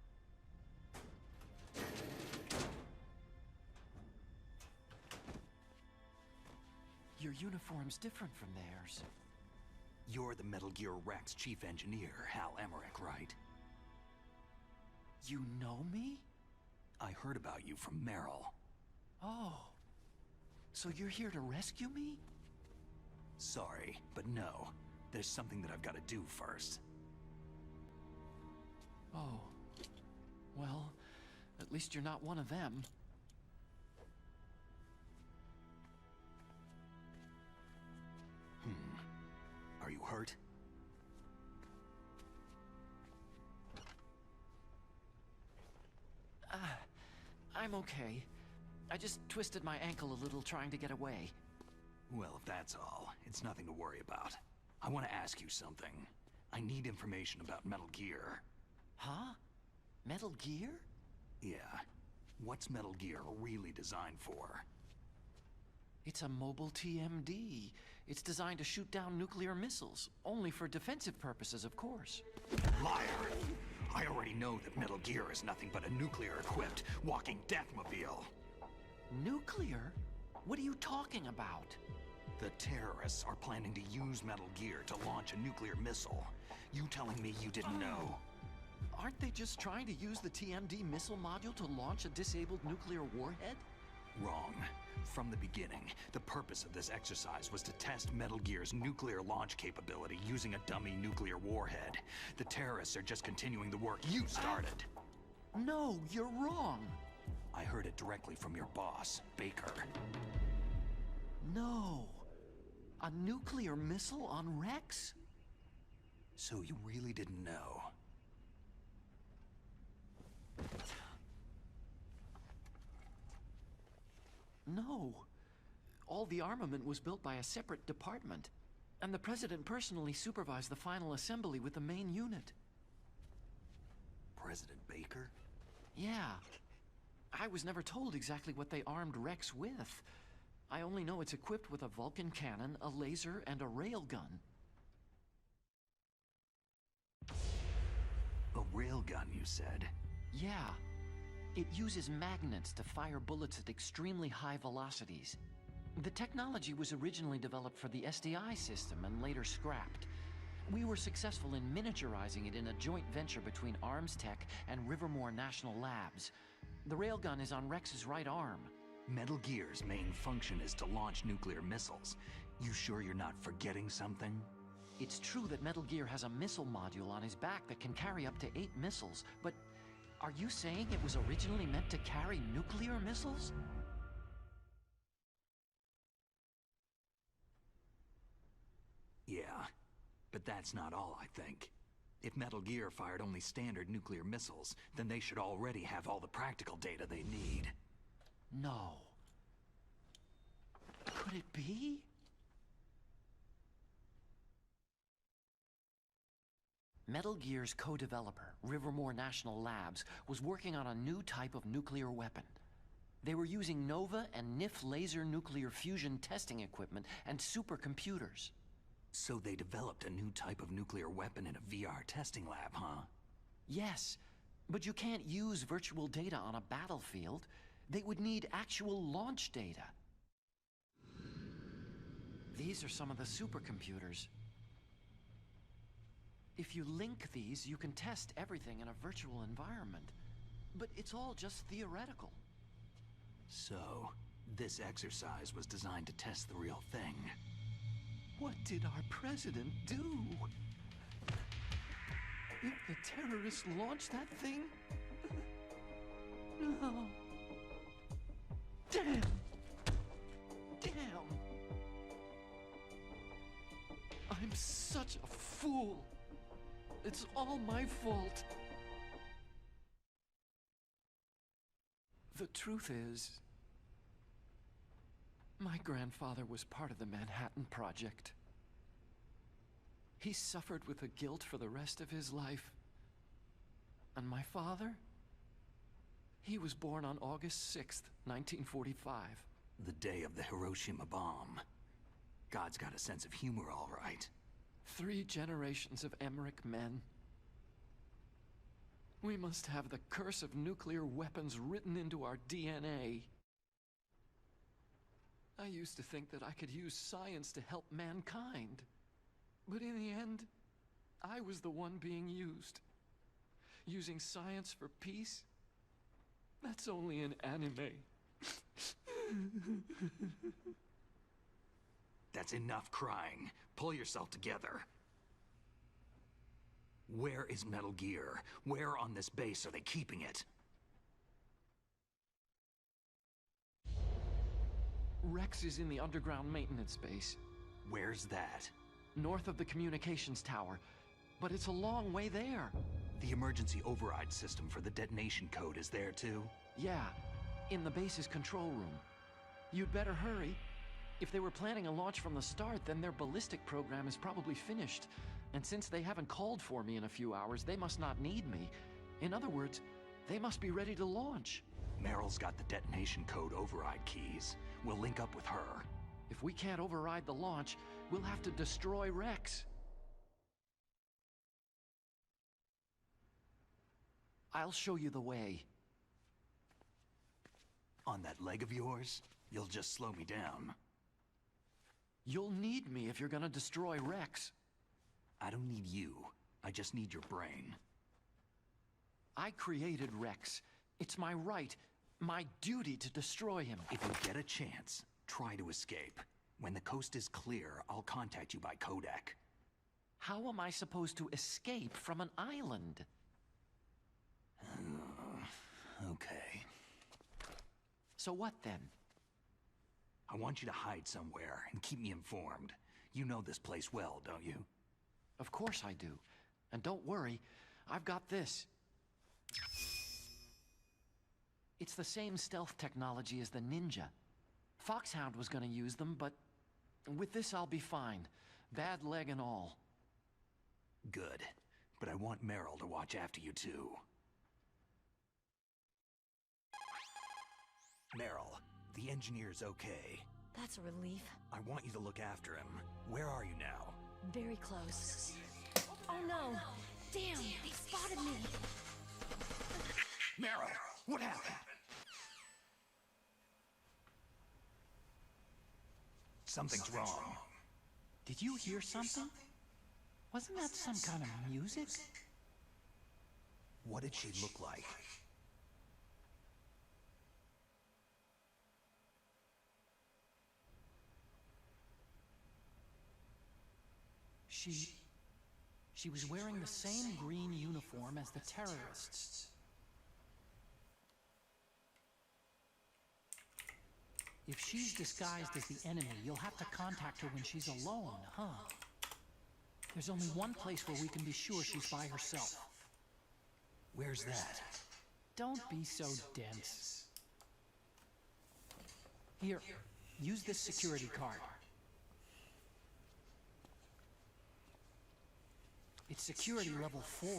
Your uniform's different from theirs. You're the Metal Gear Rex chief engineer, Hal Emmerich, right? You know me? I heard about you from Meryl. Oh. So you're here to rescue me? Sorry, but no. There's something that I've got to do first. Oh. Well, at least you're not one of them. Are you hurt? I'm okay. I just twisted my ankle a little trying to get away. Well, if that's all, it's nothing to worry about. I want to ask you something. I need information about Metal Gear. Huh? Metal Gear? Yeah. What's Metal Gear really designed for? It's a mobile TMD. It's designed to shoot down nuclear missiles. Only for defensive purposes, of course. Liar! I already know that Metal Gear is nothing but a nuclear-equipped walking deathmobile. Nuclear? What are you talking about? The terrorists are planning to use Metal Gear to launch a nuclear missile. You telling me you didn't know? Aren't they just trying to use the TMD missile module to launch a disabled nuclear warhead? Wrong. From the beginning, the purpose of this exercise was to test Metal Gear's nuclear launch capability using a dummy nuclear warhead. The terrorists are just continuing the work you started. No, you're wrong. I heard it directly from your boss, Baker. No. A nuclear missile on Rex? So you really didn't know? No. All the armament was built by a separate department, and the President personally supervised the final assembly with the main unit. President Baker? Yeah. I was never told exactly what they armed Rex with. I only know it's equipped with a Vulcan cannon, a laser, and a railgun. A railgun, you said? Yeah. It uses magnets to fire bullets at extremely high velocities. The technology was originally developed for the SDI system and later scrapped. We were successful in miniaturizing it in a joint venture between Arms Tech and Rivermore National Labs. The railgun is on Rex's right arm. Metal Gear's main function is to launch nuclear missiles. You sure you're not forgetting something? It's true that Metal Gear has a missile module on his back that can carry up to 8 missiles, but are you saying it was originally meant to carry nuclear missiles? Yeah, but that's not all, I think. If Metal Gear fired only standard nuclear missiles, then they should already have all the practical data they need. No. Could it be? Metal Gear's co-developer, Rivermore National Labs, was working on a new type of nuclear weapon. They were using NOVA and NIF laser nuclear fusion testing equipment and supercomputers. So they developed a new type of nuclear weapon in a VR testing lab, huh? Yes, but you can't use virtual data on a battlefield. They would need actual launch data. These are some of the supercomputers. If you link these, you can test everything in a virtual environment. But it's all just theoretical. So, this exercise was designed to test the real thing. What did our president do? If the terrorists launched that thing? No. Damn! Damn! I'm such a fool. It's all my fault. The truth is, my grandfather was part of the Manhattan Project. He suffered with the guilt for the rest of his life. And my father? He was born on August 6th, 1945. The day of the Hiroshima bomb. God's got a sense of humor, all right. 3 generations of Emmerich men. We must have the curse of nuclear weapons written into our DNA. I used to think that I could use science to help mankind. But in the end, I was the one being used. Using science for peace? That's only in anime. That's enough crying. Pull yourself together. Where is Metal Gear? Where on this base are they keeping it? Rex is in the underground maintenance base. Where's that? North of the communications tower. But it's a long way there. The emergency override system for the detonation code is there too? Yeah, in the base's control room. You'd better hurry. If they were planning a launch from the start, then their ballistic program is probably finished. And since they haven't called for me in a few hours, they must not need me. In other words, they must be ready to launch. Meryl's got the detonation code override keys. We'll link up with her. If we can't override the launch, we'll have to destroy Rex. I'll show you the way. On that leg of yours, you'll just slow me down. You'll need me if you're gonna destroy Rex. I don't need you. I just need your brain. I created Rex. It's my right, my duty to destroy him. If you get a chance, try to escape. When the coast is clear, I'll contact you by codec. How am I supposed to escape from an island? Okay. So what then? I want you to hide somewhere and keep me informed. You know this place well, don't you? Of course I do. And don't worry, I've got this. It's the same stealth technology as the Ninja. Foxhound was gonna use them, but with this I'll be fine. Bad leg and all. Good. But I want Meryl to watch after you too. Meryl, the engineer's okay. That's a relief. I want you to look after him. Where are you now? Very close. Oh no! Damn, they spotted me! Meryl, what happened? Something's wrong. Did you hear something? Wasn't that some kind of music? What did she look like? She was wearing the same green uniform as the terrorists. If she's disguised as the enemy, you'll have to contact her when she's alone, huh? There's only one place where we can be sure she's by herself. Where's that? Don't be so dense. Here, use this security card. It's security level 4.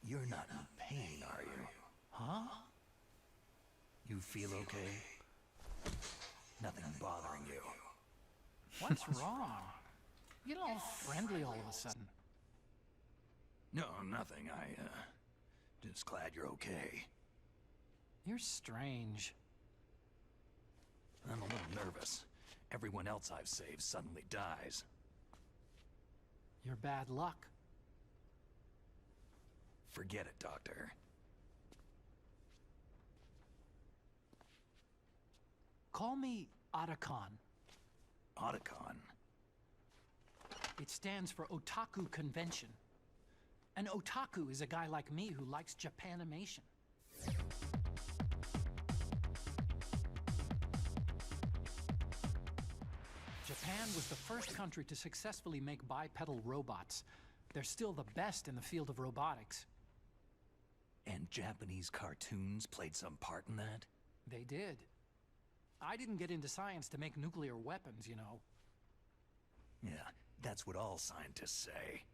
You're not in pain, are you? Huh? You feel okay? Nothing bothering you? What's wrong? You get all friendly all of a sudden. No, nothing. Just glad you're okay. You're strange. I'm a little nervous. Everyone else I've saved suddenly dies. You're bad luck. Forget it, Doctor. Call me Otacon. Otacon? It stands for Otaku Convention. An otaku is a guy like me who likes Japanimation. Japan was the first country to successfully make bipedal robots. They're still the best in the field of robotics. And Japanese cartoons played some part in that? They did. I didn't get into science to make nuclear weapons, you know. Yeah, that's what all scientists say.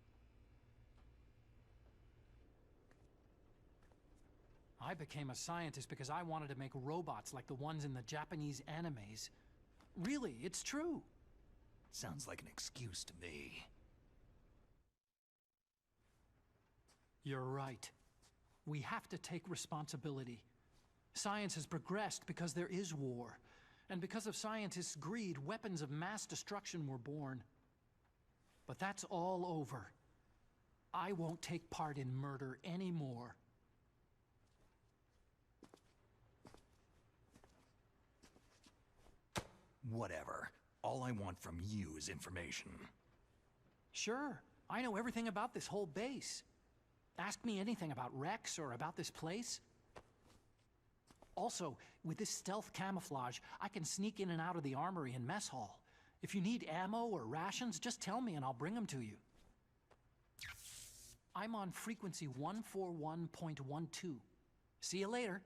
I became a scientist because I wanted to make robots like the ones in the Japanese animes. Really, it's true. Sounds like an excuse to me. You're right. We have to take responsibility. Science has progressed because there is war. And because of scientists' greed, weapons of mass destruction were born. But that's all over. I won't take part in murder anymore. Whatever. All I want from you is information. Sure, I know everything about this whole base. Ask me anything about Rex or about this place. Also, with this stealth camouflage, I can sneak in and out of the armory and mess hall. If you need ammo or rations, just tell me and I'll bring them to you. I'm on frequency 141.12. See you later.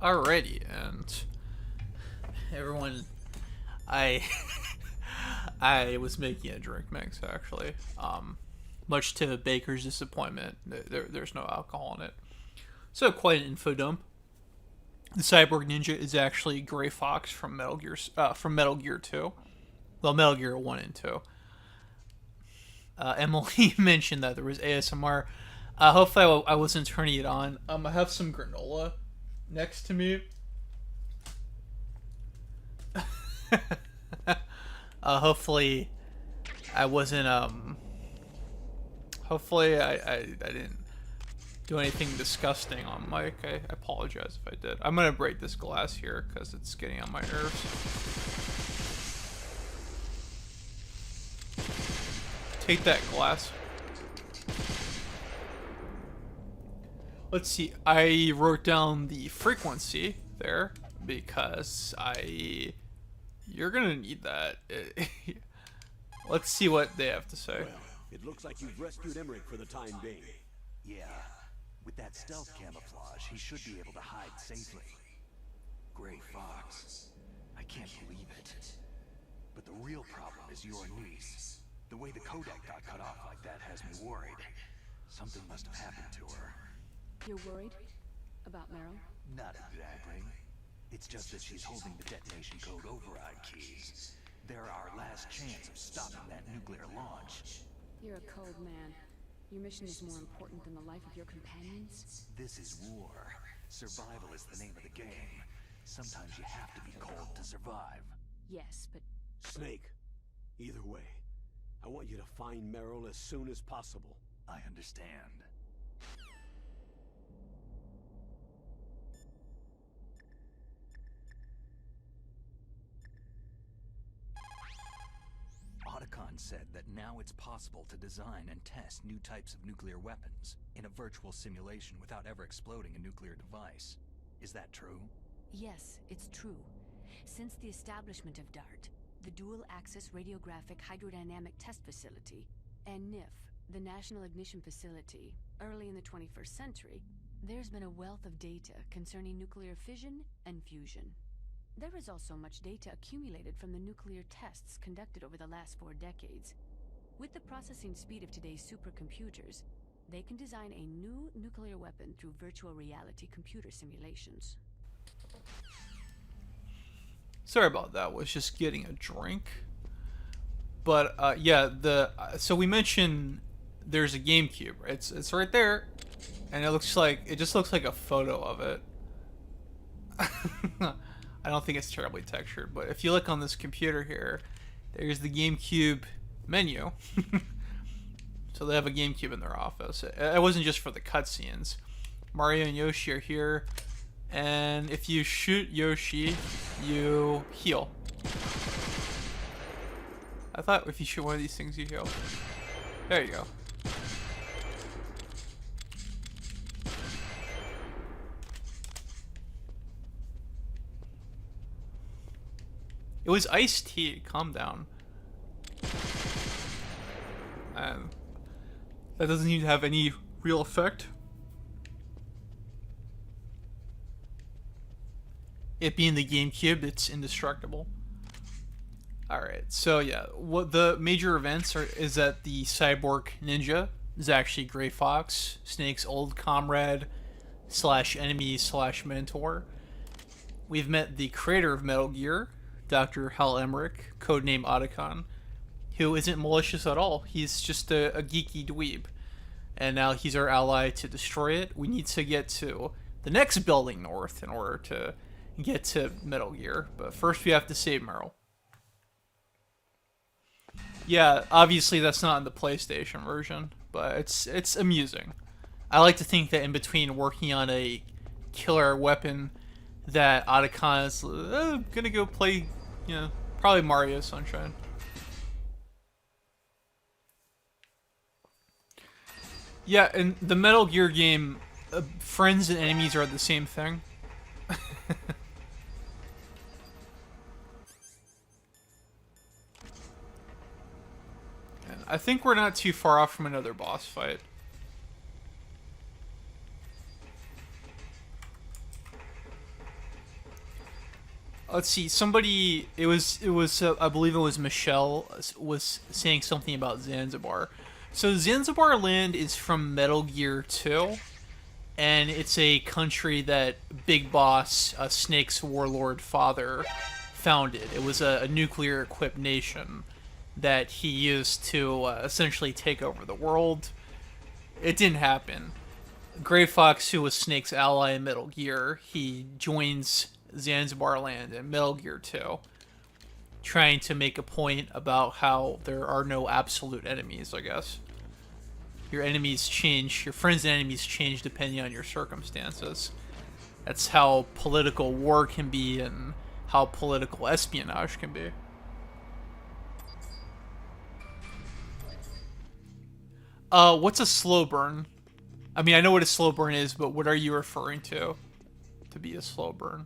Alrighty, and everyone, I I was making a drink mix actually. Much to Baker's disappointment, there's no alcohol in it. So quite an info dump. The cyborg ninja is actually Gray Fox from Metal Gear 2. Well, Metal Gear 1 and 2. Emily mentioned that there was ASMR. Hopefully I wasn't turning it on. I have some granola next to me. Hopefully I wasn't hopefully I didn't do anything disgusting on mic. I apologize if I did. I'm gonna break this glass here because it's getting on my nerves. Take that glass. Let's see, I wrote down the frequency there because you're gonna need that. Let's see what they have to say. Well, it looks like you've rescued Emmerich for the time being. Yeah. With that stealth camouflage, he should be able to hide safely. Gray Fox. I can't believe it. But the real problem is your niece. The way the codec got cut off like that has me worried. Something must have happened to her. You're worried? About Meryl? Not exactly. It's just that she's holding the detonation code override keys. They're our last chance of stopping that nuclear launch. You're a cold man. Your mission is more important than the life of your companions? This is war. Survival is the name of the game. Sometimes you have to be cold to survive. Yes, but Snake, either way, I want you to find Meryl as soon as possible. I understand. Otacon said that now it's possible to design and test new types of nuclear weapons in a virtual simulation without ever exploding a nuclear device. Is that true? yes, it's true. Since the establishment of DART, the Dual Access Radiographic Hydrodynamic Test Facility, and NIF, the National Ignition Facility, early in the 21st century, there's been a wealth of data concerning nuclear fission and fusion. There is also much data accumulated from the nuclear tests conducted over the last 4 decades. With the processing speed of today's supercomputers, they can design a new nuclear weapon through virtual reality computer simulations. Sorry about that. Was just getting a drink. But yeah, so we mentioned there's a GameCube. It's right there, and it just looks like a photo of it. I don't think it's terribly textured, but if you look on this computer here, there's the GameCube menu. So they have a GameCube in their office. It wasn't just for the cutscenes. Mario and Yoshi are here, and if you shoot Yoshi, you heal. I thought if you shoot one of these things, you heal. There you go. It was iced tea. Calm down. And that doesn't even have any real effect. It being the GameCube, it's indestructible. Alright, so yeah, what the major events is that the cyborg ninja is actually Gray Fox, Snake's old comrade / enemy / mentor. We've met the creator of Metal Gear, Dr. Hal Emmerich, codename Otacon, who isn't malicious at all. He's just a geeky dweeb. And now he's our ally to destroy it. We need to get to the next building north in order to get to Metal Gear. But first we have to save Meryl. Yeah, obviously that's not in the PlayStation version, but it's amusing. I like to think that in between working on a killer weapon, that Otacon is gonna go play, probably Mario Sunshine. Yeah, in the Metal Gear game, friends and enemies are the same thing. And I think we're not too far off from another boss fight. Let's see. Somebody, it was. I believe it was Michelle was saying something about Zanzibar. So Zanzibar Land is from Metal Gear 2, and it's a country that Big Boss, Snake's warlord father, founded. It was a nuclear-equipped nation that he used to essentially take over the world. It didn't happen. Gray Fox, who was Snake's ally in Metal Gear, he joins Zanzibar Land in Metal Gear 2, trying to make a point about how there are no absolute enemies, I guess. Your enemies change, your friends and enemies change depending on your circumstances. That's how political war can be and how political espionage can be. What's a slow burn? I mean, I know what a slow burn is, but what are you referring to be a slow burn?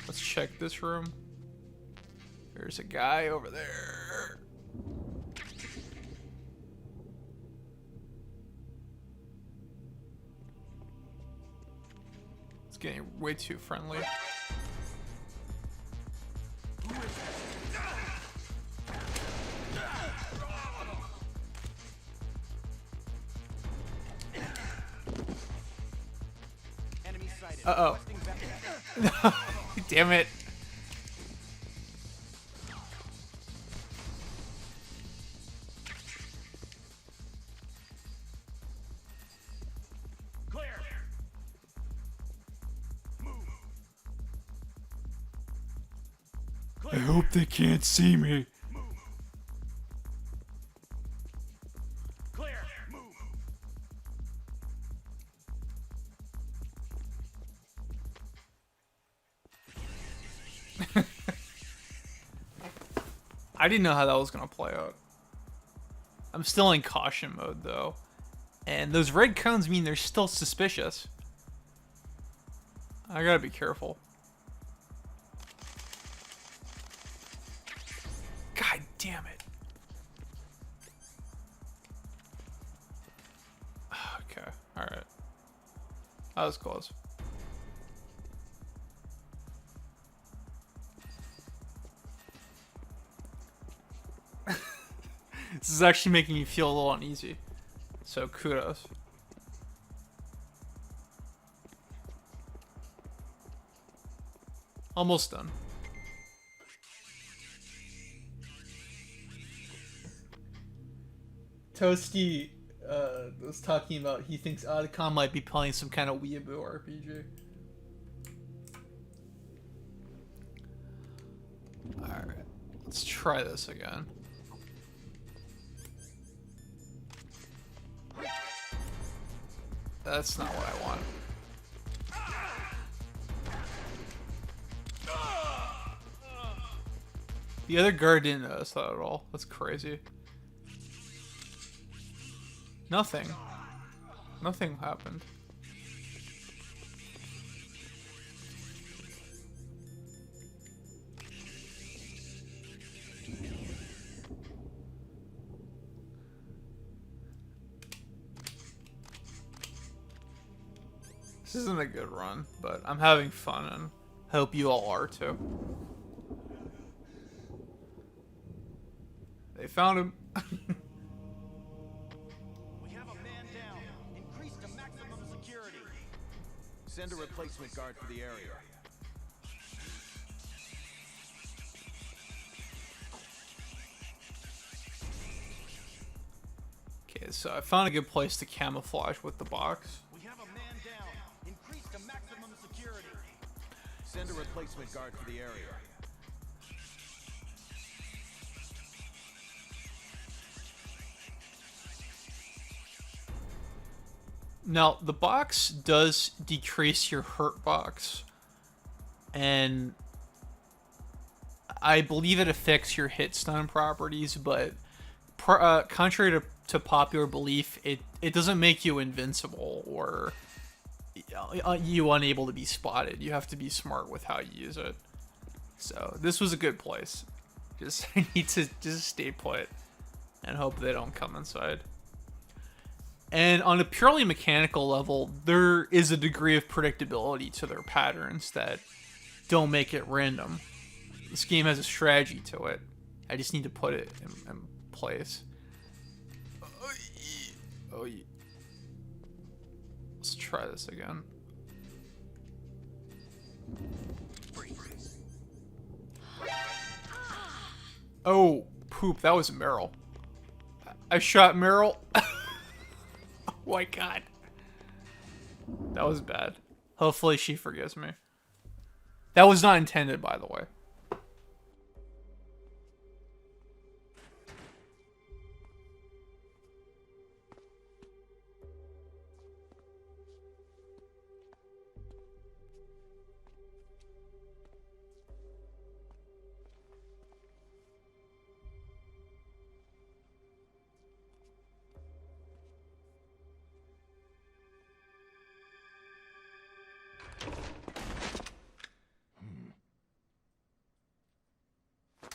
Let's check this room. There's a guy over there. It's getting way too friendly. Uh-oh. Damn it. Clear. I hope they can't see me. Clear. Move. I didn't know how that was gonna play out. I'm still in caution mode though. And those red cones mean they're still suspicious. I gotta be careful. God damn it. Okay, alright. That was close. This is actually making me feel a little uneasy. So kudos. Almost done. Toasty was talking about he thinks Otacon might be playing some kind of weeaboo RPG. Alright, let's try this again. That's not what I want. The other guard didn't notice that at all. That's crazy. Nothing. Nothing happened. This isn't a good run, but I'm having fun and hope you all are too. They found him. We have a man down. Increase to maximum security. Send a replacement guard for the area. Okay, so I found a good place to camouflage with the box. We have a man down. Increase to maximum security. Send a replacement guard for the area. Now, the box does decrease your hurt box, and I believe it affects your hit stun properties, but contrary to popular belief, it doesn't make you invincible or you unable to be spotted. You have to be smart with how you use it. So this was a good place. Just I need to just stay put and hope they don't come inside. And on a purely mechanical level, there is a degree of predictability to their patterns that don't make it random. This game has a strategy to it. I just need to put it in place. Oh, yeah. Let's try this again. Oh, poop. That was Meryl. I shot Meryl. Oh my god. That was bad. Hopefully she forgives me. That was not intended, by the way.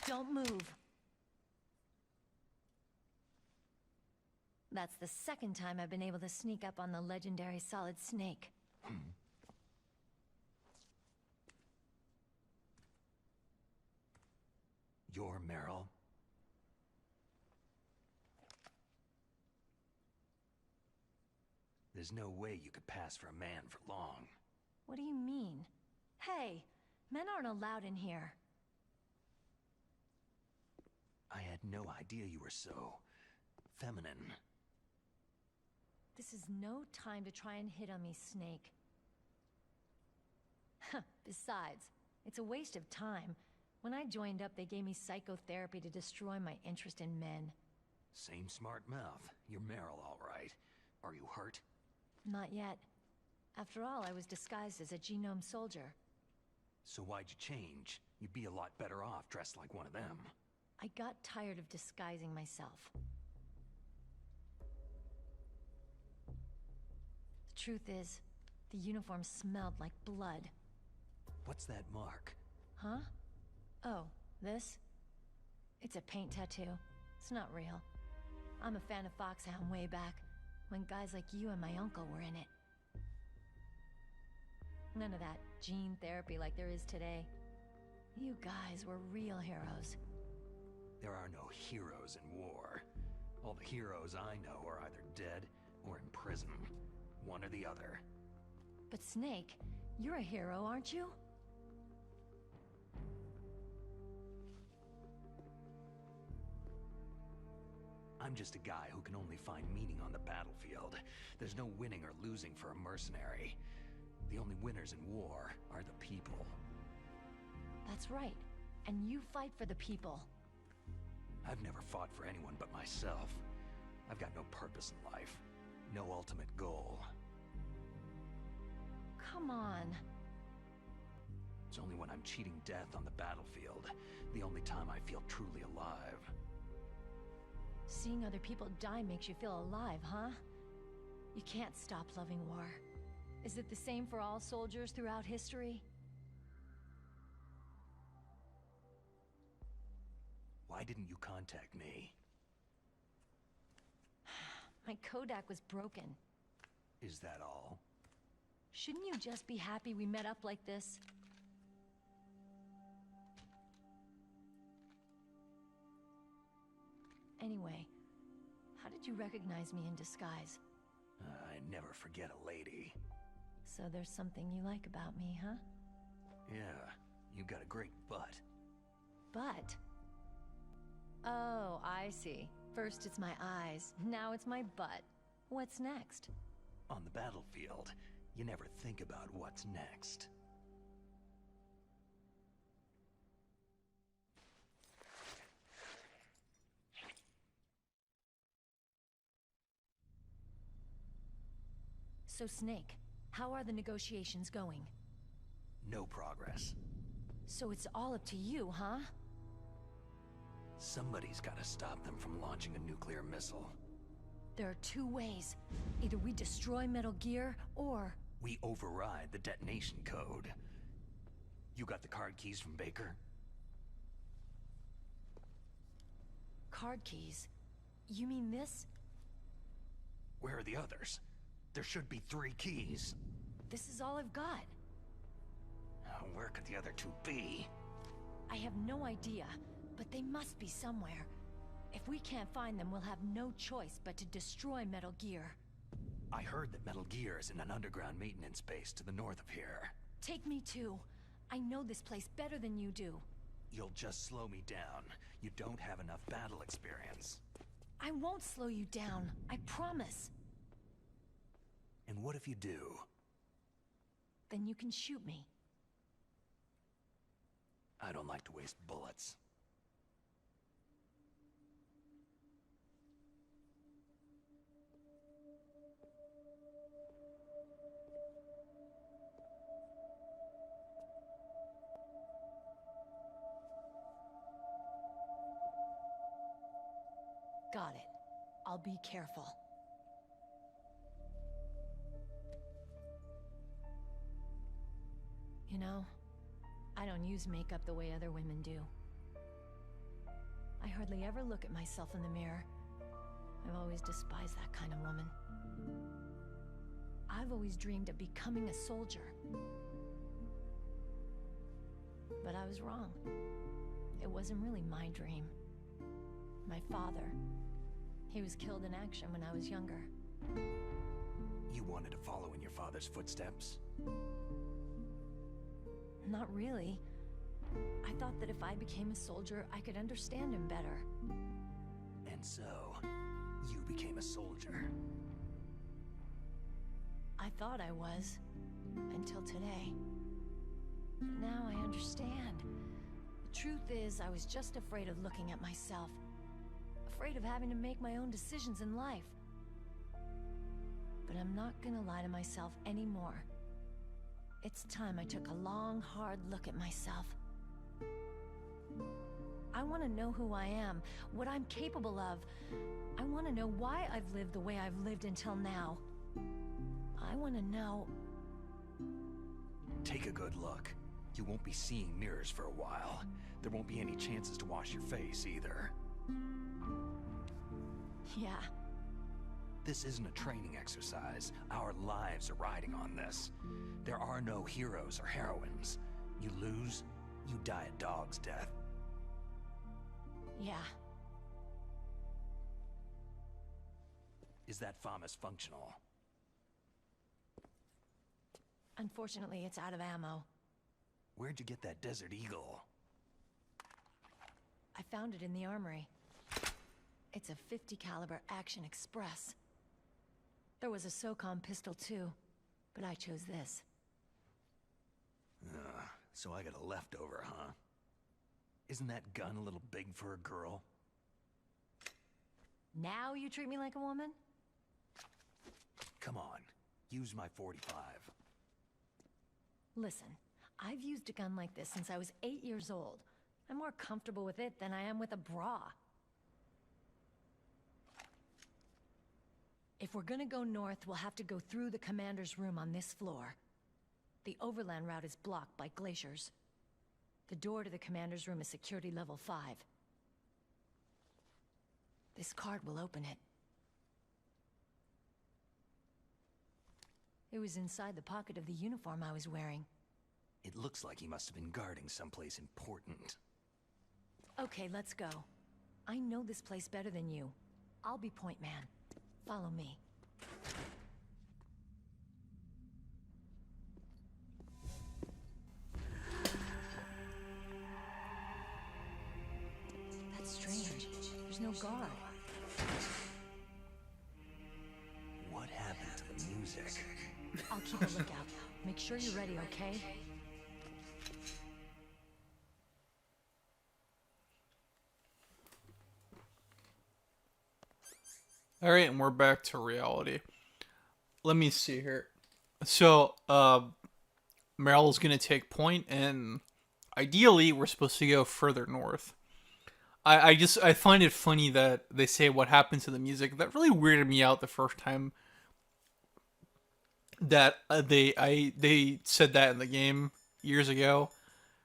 Don't move. That's the second time I've been able to sneak up on the legendary Solid Snake. You're Meryl? There's no way you could pass for a man for long. What do you mean? Hey, men aren't allowed in here. I had no idea you were so feminine. This is no time to try and hit on me, Snake. Besides, it's a waste of time. When I joined up, they gave me psychotherapy to destroy my interest in men. Same smart mouth. You're Meryl, all right. Are you hurt? Not yet. After all, I was disguised as a genome soldier. So why'd you change? You'd be a lot better off dressed like one of them. I got tired of disguising myself. The truth is, the uniform smelled like blood. What's that mark? Huh? Oh, this? It's a paint tattoo. It's not real. I'm a fan of Foxhound way back, when guys like you and my uncle were in it. None of that gene therapy like there is today. You guys were real heroes. There are no heroes in war. All the heroes I know are either dead or in prison. One or the other. But Snake, you're a hero, aren't you? I'm just a guy who can only find meaning on the battlefield. There's no winning or losing for a mercenary. The only winners in war are the people. That's right. And you fight for the people. I've never fought for anyone but myself. I've got no purpose in life. No ultimate goal. Come on. It's only when I'm cheating death on the battlefield, the only time I feel truly alive. Seeing other people die makes you feel alive, huh? You can't stop loving war. Is it the same for all soldiers throughout history? Why didn't you contact me? My Kodak was broken. Is that all? Shouldn't you just be happy we met up like this? Anyway, how did you recognize me in disguise? I never forget a lady. So there's something you like about me, huh? Yeah, you got a great butt. Butt? Oh, I see. First it's my eyes, now it's my butt. What's next? On the battlefield, you never think about what's next. So Snake, how are the negotiations going? No progress. So it's all up to you, huh? Somebody's gotta stop them from launching a nuclear missile. There are two ways. Either we destroy Metal Gear, or... We override the detonation code. You got the card keys from Baker? Card keys? You mean this? Where are the others? There should be 3 keys. This is all I've got. Where could the other 2 be? I have no idea, but they must be somewhere. If we can't find them, we'll have no choice but to destroy Metal Gear. I heard that Metal Gear is in an underground maintenance base to the north of here. Take me too. I know this place better than you do. You'll just slow me down. You don't have enough battle experience. I won't slow you down, I promise. And what if you do? Then you can shoot me. I don't like to waste bullets. Got it. I'll be careful. You know, I don't use makeup the way other women do. I hardly ever look at myself in the mirror. I've always despised that kind of woman. I've always dreamed of becoming a soldier. But I was wrong. It wasn't really my dream. My father, he was killed in action when I was younger. You wanted to follow in your father's footsteps? not really. I thought that if I became a soldier, I could understand him better. And so, you became a soldier. I thought I was, until today. But now I understand. The truth is, I was just afraid of looking at myself. Afraid of having to make my own decisions in life. But I'm not gonna lie to myself anymore. It's time I took a long, hard look at myself. I want to know who I am, what I'm capable of. I want to know why I've lived the way I've lived until now. I want to know... Take a good look. You won't be seeing mirrors for a while. There won't be any chances to wash your face either. Yeah. This isn't a training exercise. Our lives are riding on this. There are no heroes or heroines. You lose, you die a dog's death. Yeah. Is that FAMAS functional? Unfortunately, it's out of ammo. Where'd you get that Desert Eagle? I found it in the armory. It's a 50 caliber Action Express. There was a SOCOM pistol too, but I chose this. So I got a leftover, huh? Isn't that gun a little big for a girl? Now you treat me like a woman? Come on, use my 45. Listen, I've used a gun like this since I was 8 years old. I'm more comfortable with it than I am with a bra. If we're gonna go north, we'll have to go through the commander's room on this floor. The overland route is blocked by glaciers. The door to the commander's room is security level 5. This card will open it. It was inside the pocket of the uniform I was wearing. It looks like he must have been guarding someplace important. Okay, let's go. I know this place better than you. I'll be point man. Follow me. That's strange. There's no guard. What happened to the music? I'll keep a lookout. Make sure you're ready, okay? Alright, and we're back to reality. Let me see here. So, Meryl's gonna take point, and ideally, we're supposed to go further north. I find it funny that they say what happened to the music. That really weirded me out the first time that they said that in the game years ago.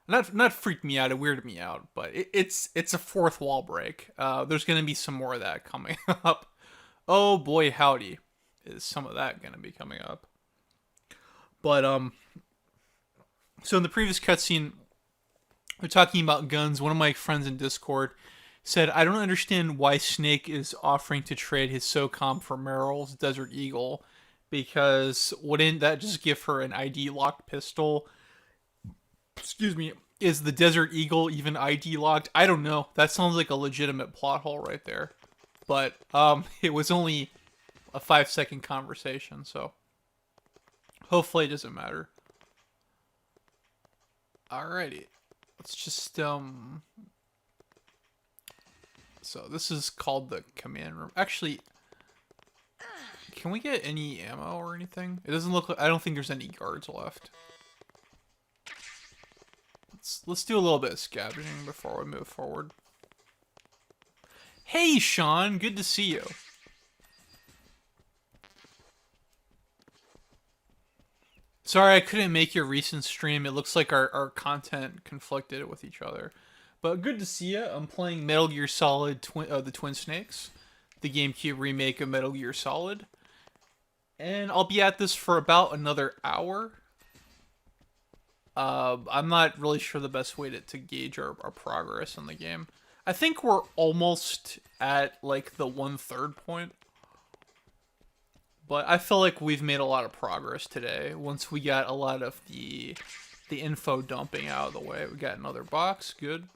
Not freaked me out, it weirded me out, but it's a fourth wall break. There's gonna be some more of that coming up. Oh boy, howdy, is some of that gonna be coming up. But so in the previous cutscene, we're talking about guns. One of my friends in Discord said, "I don't understand why Snake is offering to trade his SOCOM for Meryl's Desert Eagle, because wouldn't that just give her an ID locked pistol?" Excuse me. Is the Desert Eagle even ID locked? I don't know. That sounds like a legitimate plot hole right there. But it was only a 5-second conversation, so hopefully it doesn't matter. Alrighty. Let's just so this is called the command room. Actually, can we get any ammo or anything? It doesn't look like, I don't think there's any guards left. Let's do a little bit of scavenging before we move forward. Hey, Sean, good to see you. Sorry I couldn't make your recent stream. It looks like our content conflicted with each other. But good to see you. I'm playing Metal Gear Solid the Twin Snakes, the GameCube remake of Metal Gear Solid. And I'll be at this for about another hour. I'm not really sure the best way to gauge our progress in the game. I think we're almost at, like, the 1/3 point. But I feel like we've made a lot of progress today once we got a lot of the the info dumping out of the way. We got another box. Good.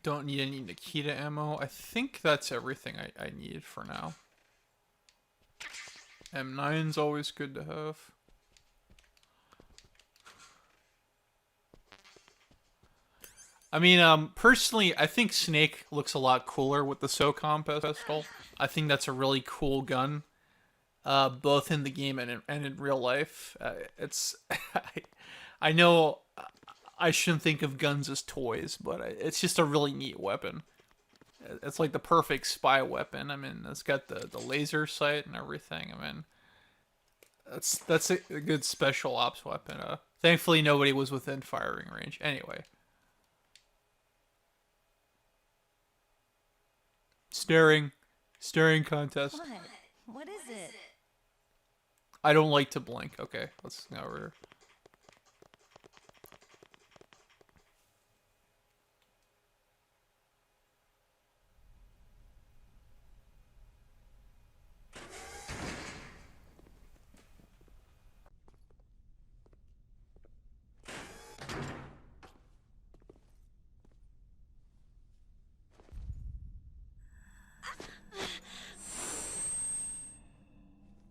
Don't need any Nikita ammo. I think that's everything I need for now. M9's always good to have. I mean, personally, I think Snake looks a lot cooler with the SOCOM pistol. I think that's a really cool gun, both in the game and in real life. It's, I know I shouldn't think of guns as toys, but it's just a really neat weapon. It's like the perfect spy weapon. I mean, it's got the laser sight and everything. I mean, that's a good special ops weapon. Thankfully, nobody was within firing range. Anyway. Staring contest. What? What is it? I don't like to blink. Okay, let's go over here.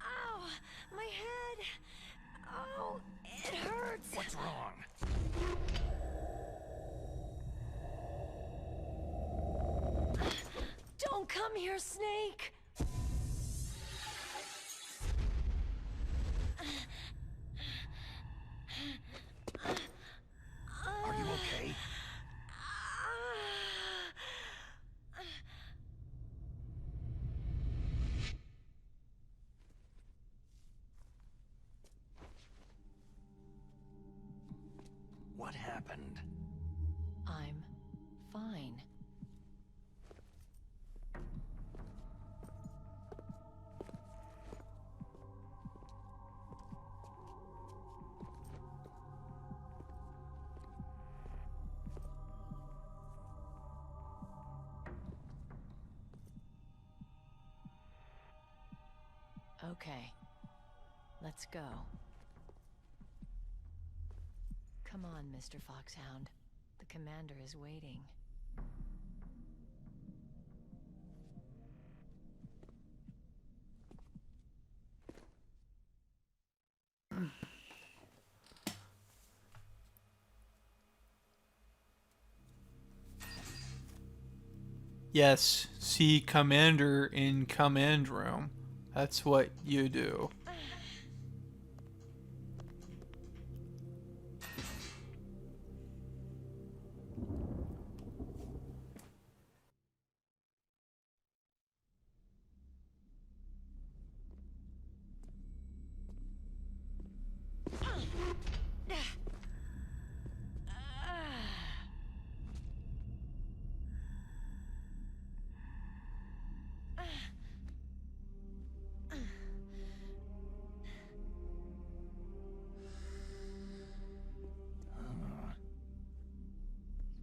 Ow! My head! Oh, it hurts! What's wrong? Don't come here, Snake! Are you okay? What happened? I'm fine. Okay, let's go. Come on, Mr. Foxhound. The commander is waiting. Yes, see Commander in command room. That's what you do.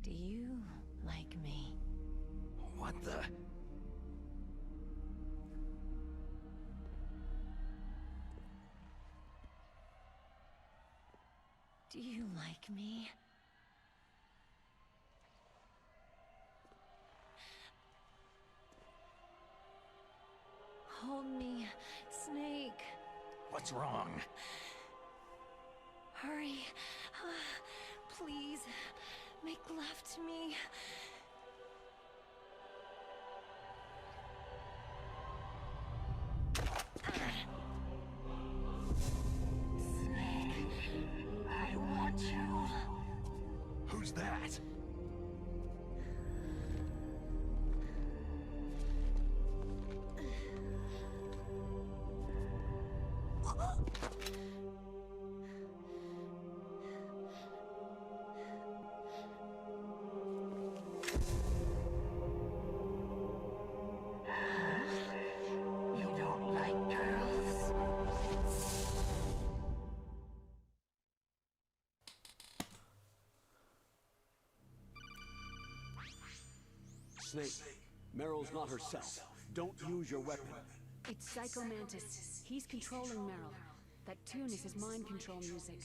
Do you like me? What the? Do you like me? Hold me, Snake. What's wrong? Hurry. Please. Make love to me. Snake, I want you. Who's that? You don't like girls? Snake, Meryl's not herself. Don't use your weapon. It's Psycho Mantis. He's controlling Meryl. That tune is his mind control music.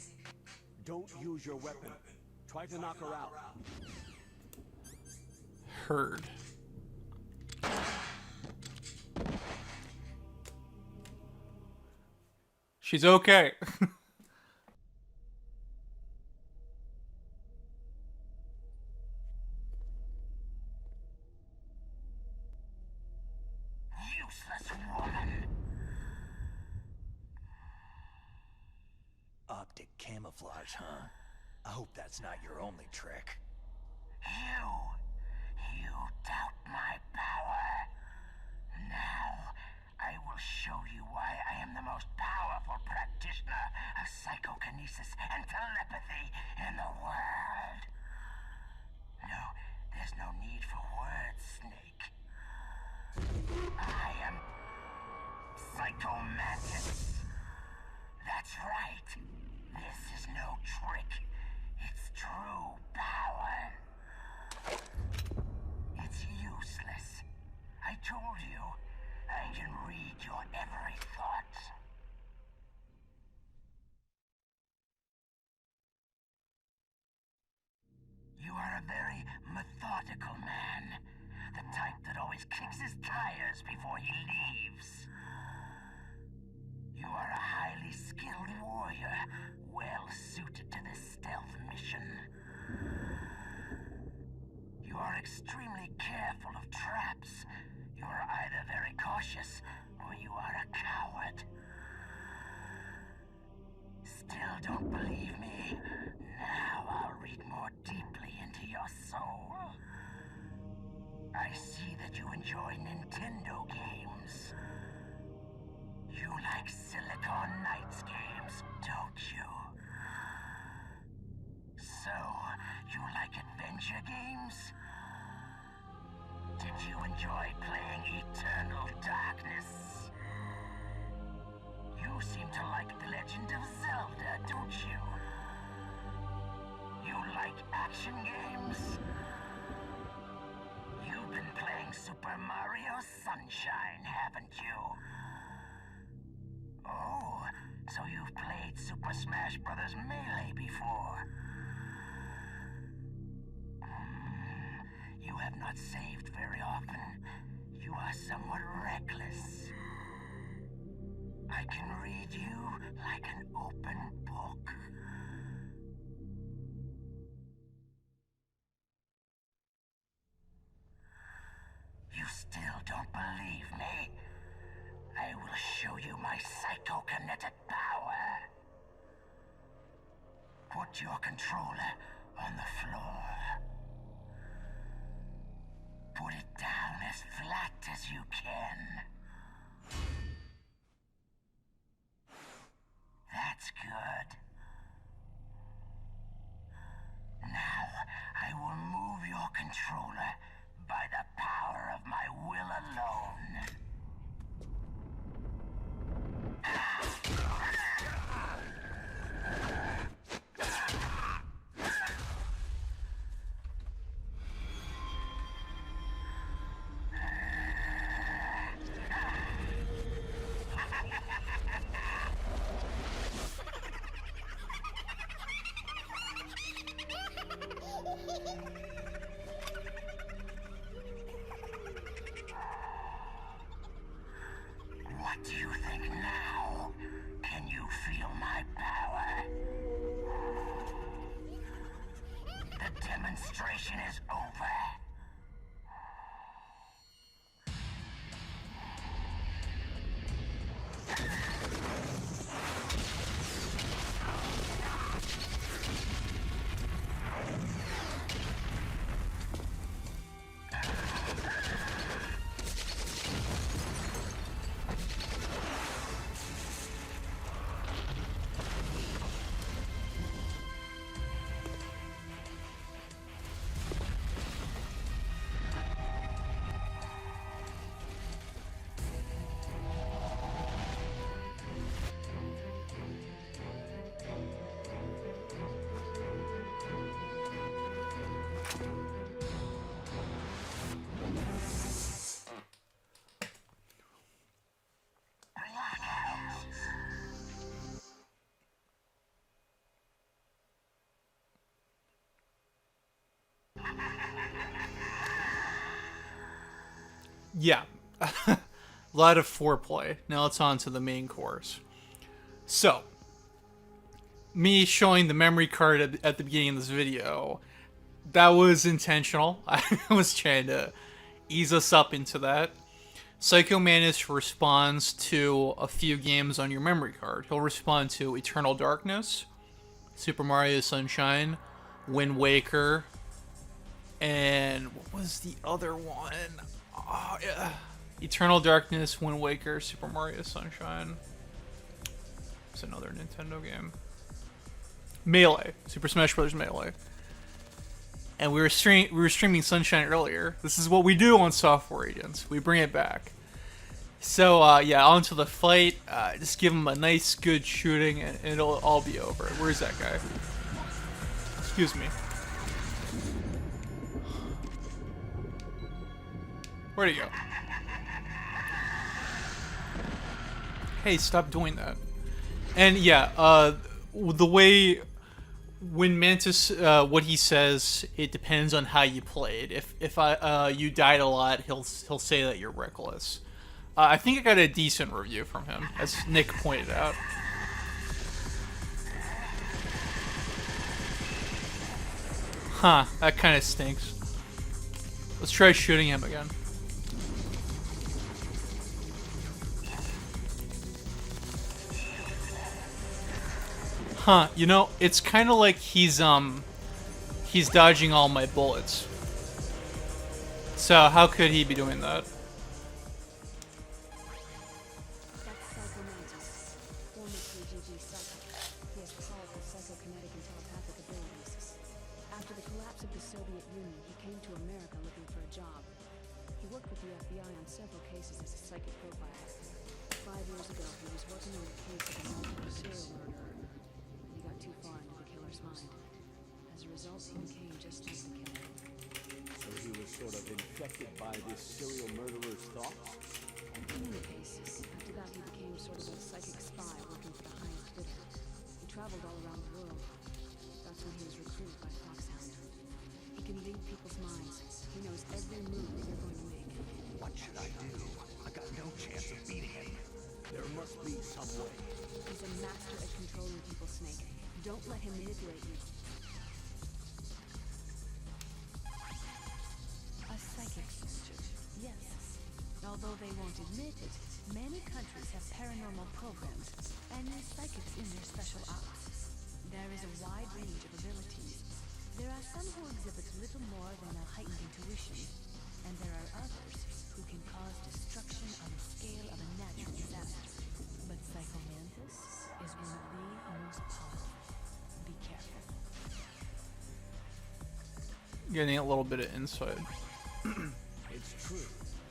Don't use your weapon. Try to knock her out. Heard. She's okay. Useless woman. Optic camouflage, huh? I hope that's not your only trick. You doubt my power. Now, I will show you why I am the most powerful practitioner of psychokinesis and telepathy in the world. No, there's no need for words, Snake. I am Psychomantis. That's right. This is no trick. It's true power. It's useless. I told you. I can read your every thought. You are a very methodical man. The type that always kicks his tires before he leaves. You are a highly skilled warrior, well suited to this stealth mission. You are extremely careful of traps. You are either very cautious, or you are a coward. Still don't believe me? Now I'll read more deeply into your soul. I see that you enjoy Nintendo games. You like Silicon Knights games, don't you? So, you like adventure games? Did you enjoy playing Eternal Darkness? You seem to like The Legend of Zelda, don't you? You like action games? You've been playing Super Mario Sunshine, haven't you? Oh, so you've played Super Smash Bros. Melee before? You have not saved very often. You are somewhat reckless. I can read you like an open book. You still don't believe me? I will show you my psychokinetic power. Put your controller on the floor. Put it down as flat as you can. That's good. Now, I will move your controller by the power of my will alone. What do you think now? Can you feel my power? The demonstration is over. Yeah. A lot of foreplay. Now let's on to the main course. So, me showing the memory card at the beginning of this video, that was intentional. I was trying to ease us up into that. Psycho Mantis responds to a few games on your memory card. He'll respond to Eternal Darkness, Super Mario Sunshine, Wind Waker, and what was the other one? Oh, yeah. Eternal Darkness, Wind Waker, Super Mario Sunshine. It's another Nintendo game. Melee, Super Smash Bros. Melee. And we were streaming Sunshine earlier. This is what we do on Software Agents. We bring it back. So yeah, onto the fight. Just give him a nice, good shooting, and it'll all be over. Where's that guy? Excuse me. Where'd he go? Hey, stop doing that. And yeah, the way when Mantis, what he says, it depends on how you played. If you died a lot, he'll say that you're reckless. I think I got a decent review from him, as Nick pointed out. Huh, that kind of stinks. Let's try shooting him again. Huh, you know, it's kind of like he's dodging all my bullets. So how could he be doing that? That's Psycho Mantis, former KGB psychic. He has powerful psychokinetic and telepathic abilities. After the collapse of the Soviet Union, he came to America looking for a job. He worked with the FBI on several cases as a psychic profiler. 5 years ago, he was working on a case of a multiple serial murderer. He got too far into the killer's mind. As a result, he became just like the killer. So he was sort of infected by this serial murderer's thoughts? In many cases, after that he became sort of a psychic spy working for the highest bidder. He traveled all around the world. That's when he was recruited by Foxhound. He can read people's minds. He knows every move that you're going to make. What should I do? I got no chance of beating him. There must be some way. He's a master at controlling people, Snake. Don't let him manipulate you. A psychic soldier. Yes. Although they won't admit it, many countries have paranormal programs and use psychics in their special ops. There is a wide range of abilities. There are some who exhibit little more than a heightened intuition, and there are others who can cause destruction on the scale of a natural disaster. But Psycho Mantis is one of the most powerful. Be careful. Getting a little bit of insight. It's true.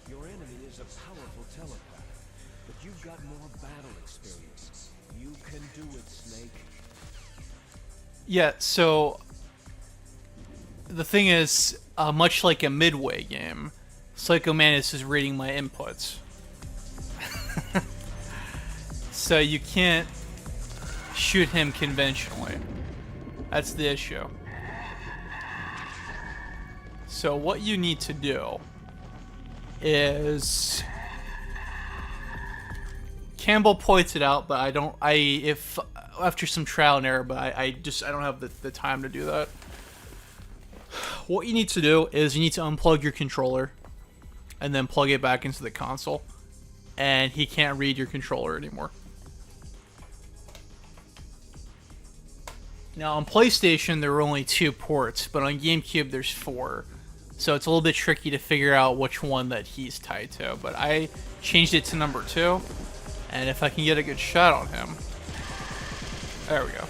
Your enemy is a powerful telepath, but you've got more battle experience. You can do it, Snake. Yeah, so the thing is, much like a Midway game, Psycho Mantis is reading my inputs. So you can't shoot him conventionally. That's the issue. So what you need to do is, Campbell points it out, but if after some trial and error, but I don't have the time to do that. What you need to do is you need to unplug your controller and then plug it back into the console, and he can't read your controller anymore. Now on PlayStation there are only 2 ports, but on GameCube there's 4. So it's a little bit tricky to figure out which one that he's tied to, but I changed it to number 2, and if I can get a good shot on him, there we go.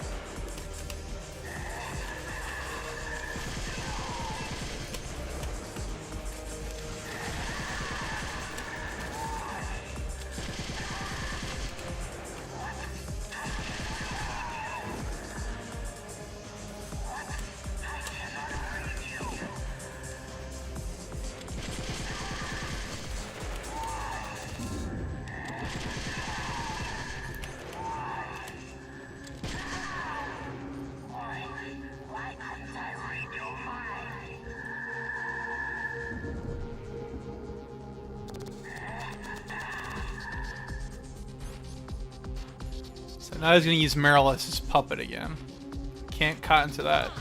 So now he's gonna use Meryl as his puppet again. Can't cotton to that.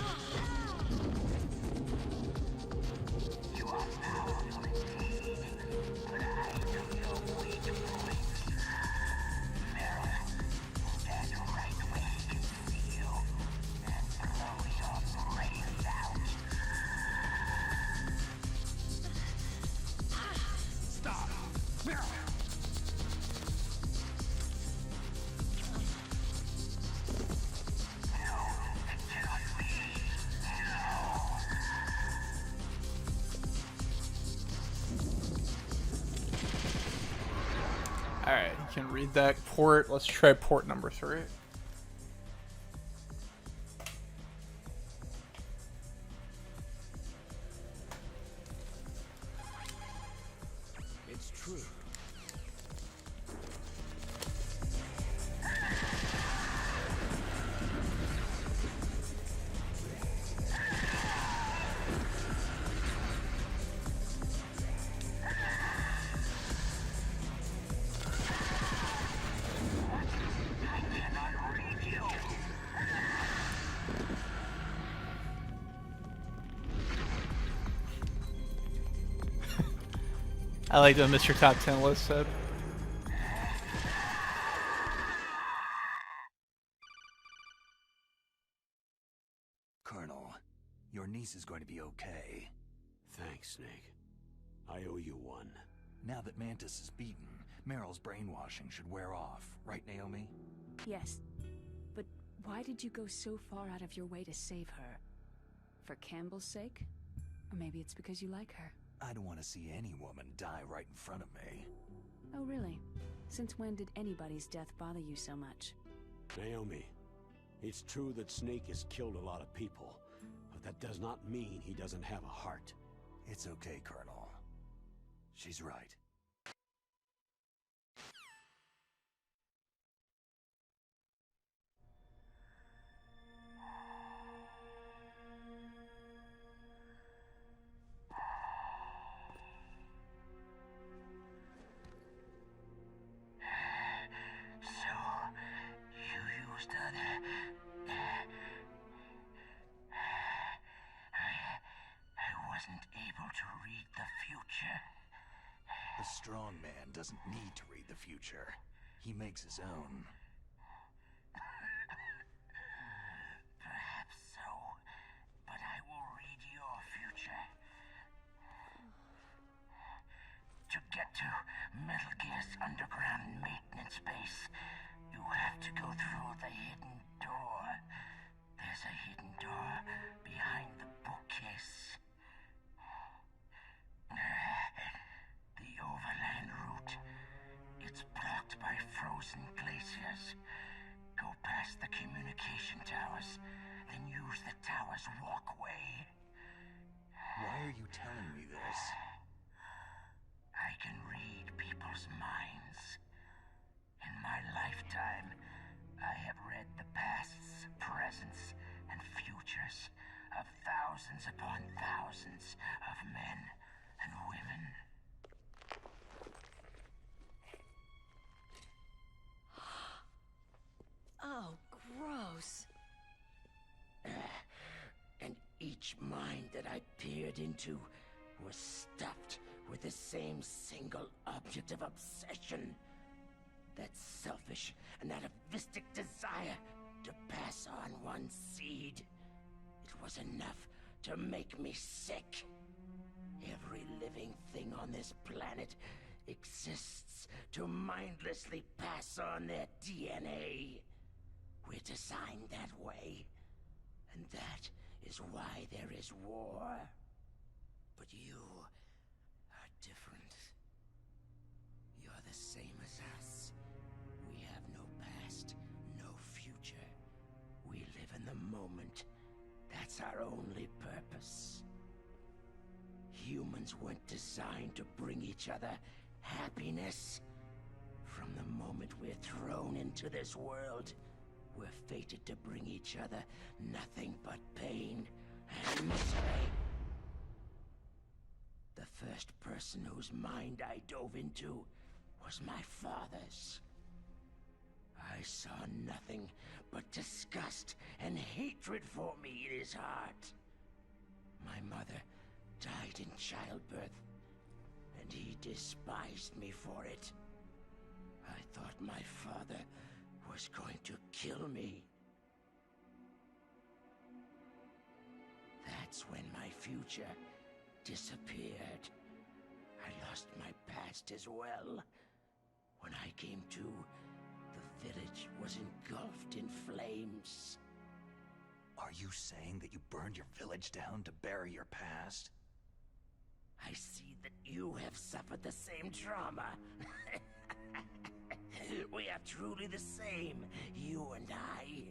Alright, you can read that port. Let's try port number 3. It's true. I like what Mr. Top 10 list said. Colonel, your niece is going to be okay. Thanks, Snake. I owe you one. Now that Mantis is beaten, Meryl's brainwashing should wear off, right, Naomi? Yes. But why did you go so far out of your way to save her? For Campbell's sake? Or maybe it's because you like her. I don't want to see any woman die right in front of me. Oh, really? Since when did anybody's death bother you so much? Naomi, it's true that Snake has killed a lot of people, but that does not mean he doesn't have a heart. It's okay, Colonel. She's right. A strong man doesn't need to read the future. He makes his own. Perhaps so, but I will read your future. To get to Metal Gear's underground maintenance base, you have to go through the hidden door. There's a hidden door behind the bookcase. The overland route. It's blocked by frozen glaciers. Go past the communication towers, then use the tower's walkway. Why are you telling me this? I can read people's minds. In my lifetime, I have read the pasts, presents, and futures of thousands upon thousands of men and women. Oh, gross. And each mind that I peered into was stuffed with the same single object of obsession. That selfish and atavistic desire to pass on one seed. It was enough to make me sick. Every living thing on this planet exists to mindlessly pass on their DNA. We're designed that way. And that is why there is war. But you are different. You're the same as us. We have no past, no future. We live in the moment. That's our only purpose. Humans weren't designed to bring each other happiness. From the moment we're thrown into this world, we're fated to bring each other nothing but pain and misery. The first person whose mind I dove into was my father's. I saw nothing but disgust and hatred for me in his heart. My mother died in childbirth, and he despised me for it. I thought my father was going to kill me. That's when my future disappeared. I lost my past as well. When I came to, the village was engulfed in flames. Are you saying that you burned your village down to bury your past? I see that you have suffered the same trauma. We are truly the same, you and I.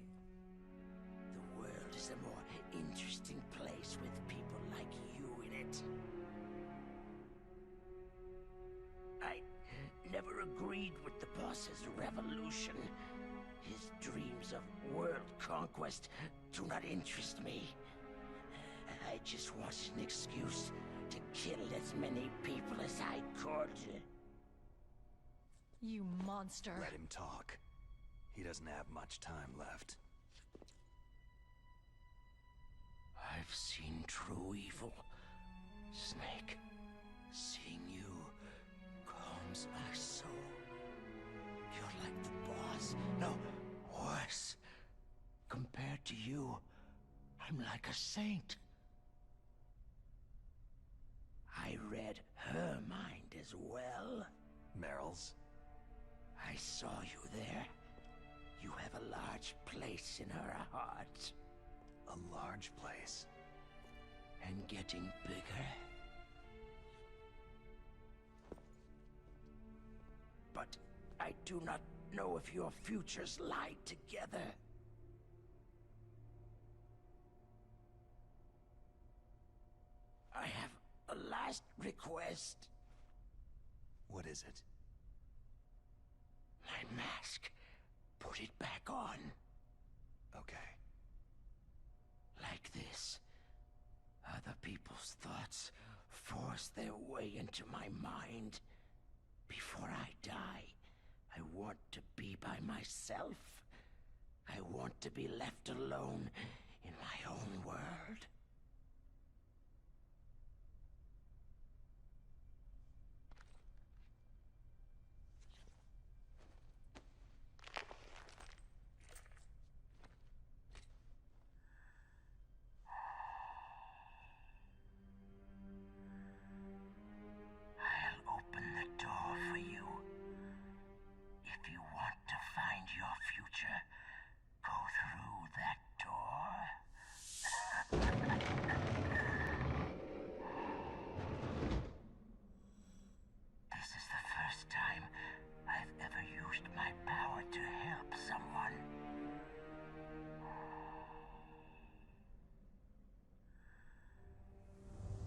The world is a more interesting place with people like you in it. I never agreed with the boss's revolution. His dreams of world conquest do not interest me. I just wanted an excuse to kill as many people as I could. You monster. Let him talk. He doesn't have much time left. I've seen true evil, Snake. Seeing you calms my soul. You're like the boss. No, worse. Compared to you, I'm like a saint. I read her mind as well. Meryl's? I saw you there. You have a large place in her heart. A large place? And getting bigger. But I do not know if your futures lie together. I have a last request. What is it? My mask. Put it back on. Okay. Like this. Other people's thoughts force their way into my mind. Before I die, I want to be by myself. I want to be left alone in my own world. I'll open the door for you. If you want to find your future, go through that door. This is the first time I've ever used my power to help someone.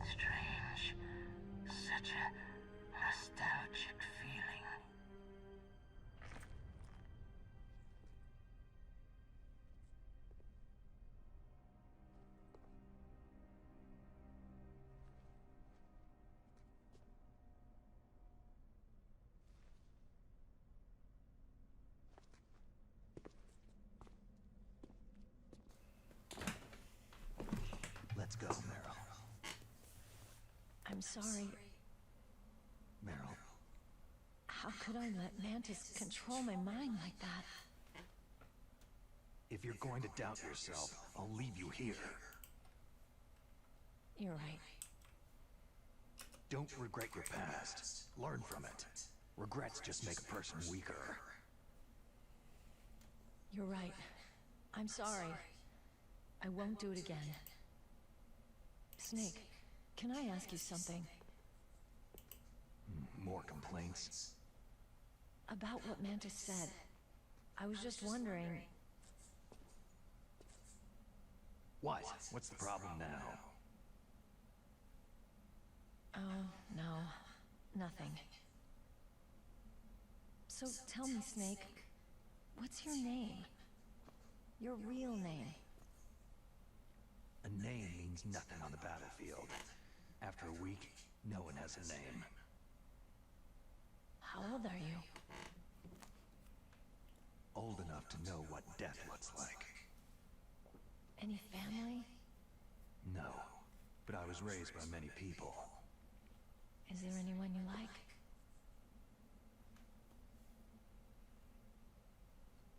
Strange. Such a nostalgic feeling. Let's go, Meryl. I'm sorry. Meryl, How could I let Mantis control my mind like that? if you're going to doubt yourself, I'll leave you here. You're right. Don't regret your past. Learn from it. Regrets just make a person weaker. You're right. I'm sorry. I won't do it again. Snake, can I ask you something? More complaints? About what Mantis said. I was just wondering... What? What's the problem now? Oh, no. Nothing. So tell me, Snake, what's your name? Your real name? A name means nothing on the battlefield. After a week, no one has a name. How old are you? Old enough enough to know what death looks like. Any family? No, but I was raised by many people. Is there anyone you like?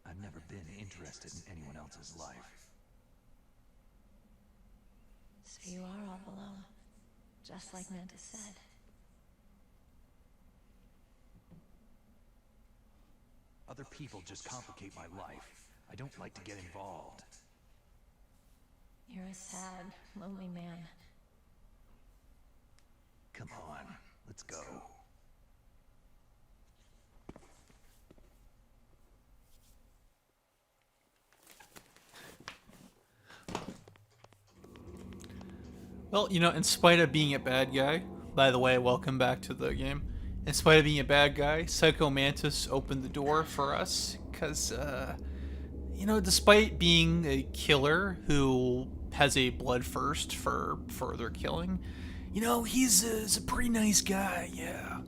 I've never been interested in anyone else's life. So you are all alone, just like Mantis said. Other people just complicate my life. I don't like to get involved. You're a sad, lonely man. Come on, let's go. Well, you know, in spite of being a bad guy, by the way, welcome back to the game. In spite of being a bad guy, Psycho Mantis opened the door for us, because, you know, despite being a killer who has a bloodthirst for further killing, you know, he's a pretty nice guy, yeah.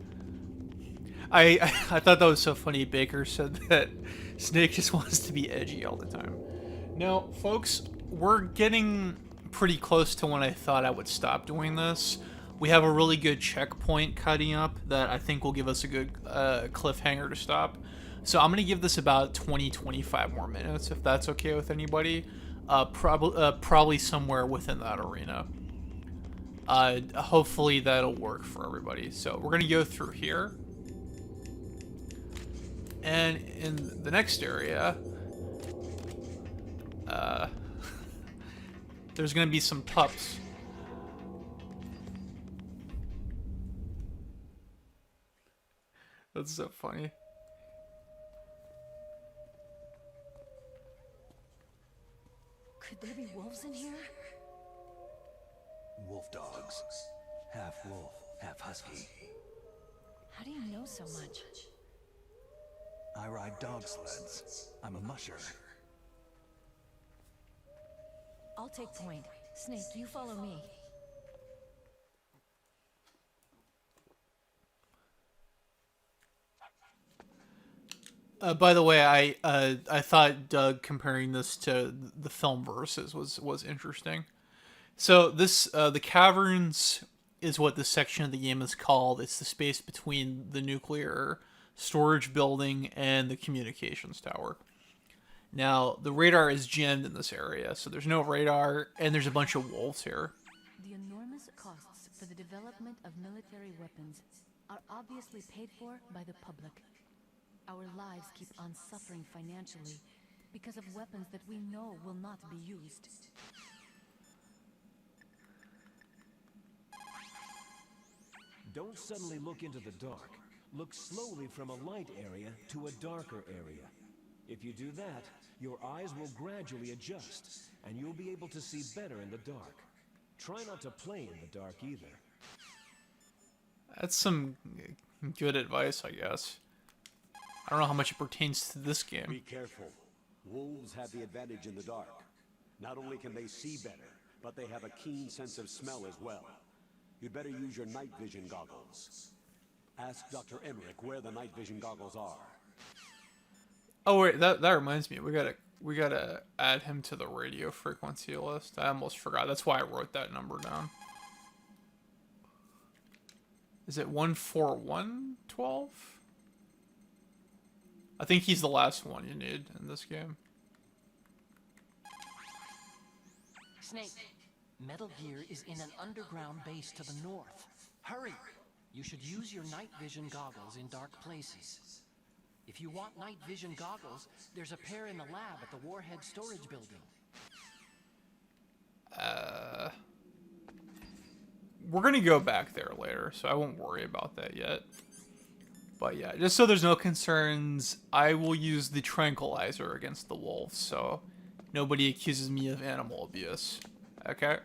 I thought that was so funny. Baker said that Snake just wants to be edgy all the time. Now, folks, we're getting pretty close to when I thought I would stop doing this. We have a really good checkpoint cutting up that I think will give us a good cliffhanger to stop. So I'm going to give this about 20-25 more minutes, if that's okay with anybody. Probably somewhere within that arena. Hopefully that'll work for everybody. So we're going to go through here. And in the next area, there's going to be some pups. That's so funny. Could there be wolves in here? Wolf dogs. Half wolf, half husky. How do you know so much? I ride dog sleds. I'm a musher. I'll take point. Snake, you follow me. By the way, I thought Doug comparing this to the film Versus was interesting. So this the caverns is what this section of the game is called. It's the space between the nuclear storage building and the communications tower. Now the radar is jammed in this area, so there's no radar, and there's a bunch of wolves here. The enormous costs for the development of military weapons are obviously paid for by the public. Our lives keep on suffering financially because of weapons that we know will not be used. Don't suddenly look into the dark. Look slowly from a light area to a darker area. If you do that, your eyes will gradually adjust, and you'll be able to see better in the dark. Try not to play in the dark either. That's some good advice, I guess. I don't know how much it pertains to this game. Be careful. Wolves have the advantage in the dark. Not only can they see better, but they have a keen sense of smell as well. You'd better use your night vision goggles. Ask Dr. Emmerich where the night vision goggles are. Oh wait, that reminds me. We gotta add him to the radio frequency list. I almost forgot. That's why I wrote that number down. Is it 14112? I think he's the last one you need in this game. Snake, Metal Gear is in an underground base to the north. Hurry! You should use your night vision goggles in dark places. If you want night vision goggles, there's a pair in the lab at the Warhead storage building. We're gonna go back there later, so I won't worry about that yet. But yeah, just so there's no concerns, I will use the tranquilizer against the wolves, so nobody accuses me of animal abuse. Okay?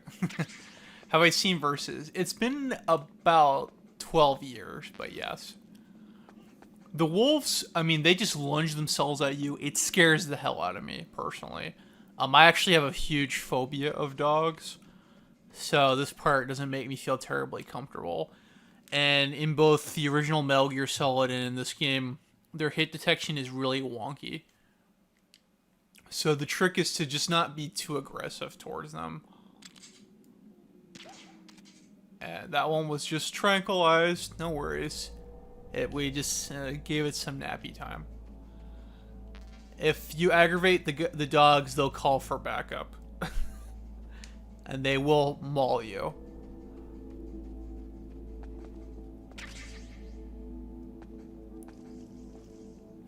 Have I seen Versus? It's been about 12 years, but yes. The wolves, I mean, they just lunge themselves at you. It scares the hell out of me, personally. I actually have a huge phobia of dogs, so this part doesn't make me feel terribly comfortable. And in both the original Metal Gear Solid and in this game, their hit detection is really wonky. So the trick is to just not be too aggressive towards them. And that one was just tranquilized. No worries. We just gave it some nappy time. If you aggravate the dogs, they'll call for backup. And they will maul you.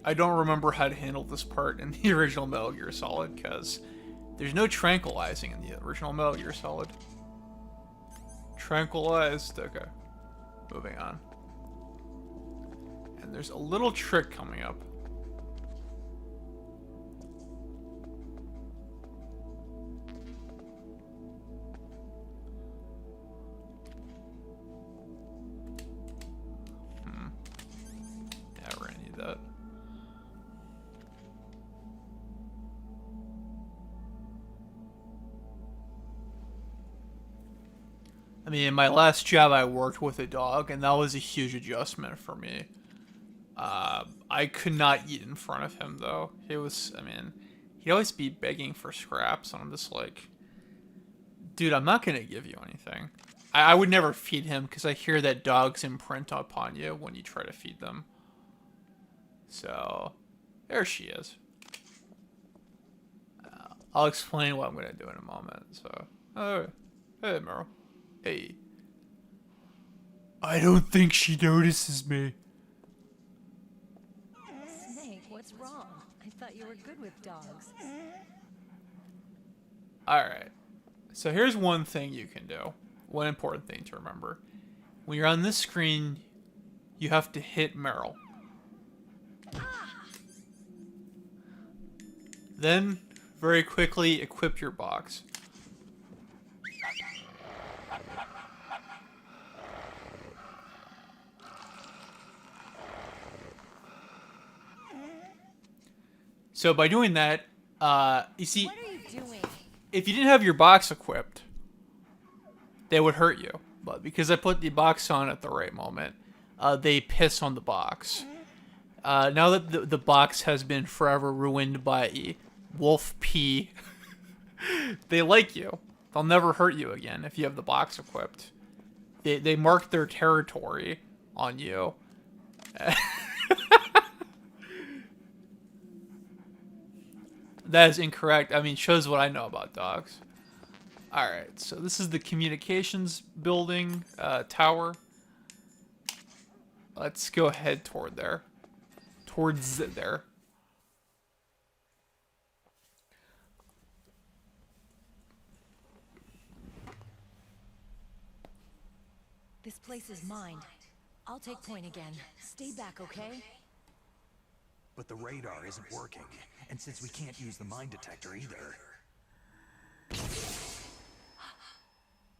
I don't remember how to handle this part in the original Metal Gear Solid, because there's no tranquilizing in the original Metal Gear Solid. Tranquilized. Okay. Moving on. And there's a little trick coming up. Yeah, we're gonna need that. I mean, in my last job, I worked with a dog, and that was a huge adjustment for me. I could not eat in front of him, though. It was, I mean, he'd always be begging for scraps, and I'm just like, dude, I'm not going to give you anything. I would never feed him, because I hear that dogs imprint upon you when you try to feed them. So, there she is. I'll explain what I'm going to do in a moment. So, hey, Meryl. Hey. I don't think she notices me. Snake, what's wrong? I thought you were good with dogs. Alright. So here's one thing you can do. One important thing to remember. When you're on this screen, you have to hit Meryl. Then, very quickly, equip your box. So by doing that, you see, What are you doing? if you didn't have your box equipped, they would hurt you. But because I put the box on at the right moment, they piss on the box. Now that the box has been forever ruined by wolf pee, they like you. They'll never hurt you again if you have the box equipped. They mark their territory on you. That is incorrect. I mean, shows what I know about dogs. Alright, so this is the communications building, tower. Let's go ahead toward there. Towards there. This place is mine. I'll take point again. Stay back, okay? But the radar isn't working, and since we can't use the mine detector either...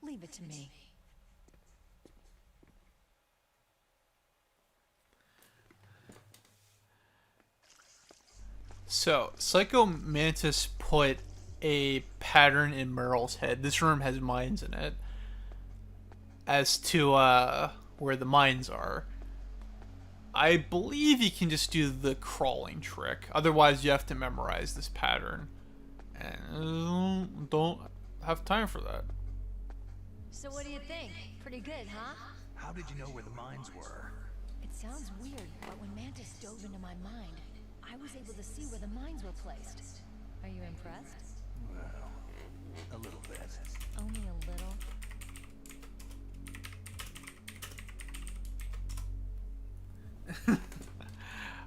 Leave it to me. So, Psycho Mantis put a pattern in Merle's head. This room has mines in it. As to where the mines are. I believe you can just do the crawling trick. Otherwise, you have to memorize this pattern. And don't have time for that. So what do you think? Pretty good, huh? How did you know where the mines were? It sounds weird, but when Mantis dove into my mind, I was able to see where the mines were placed. Are you impressed? Well, a little bit. Only a little.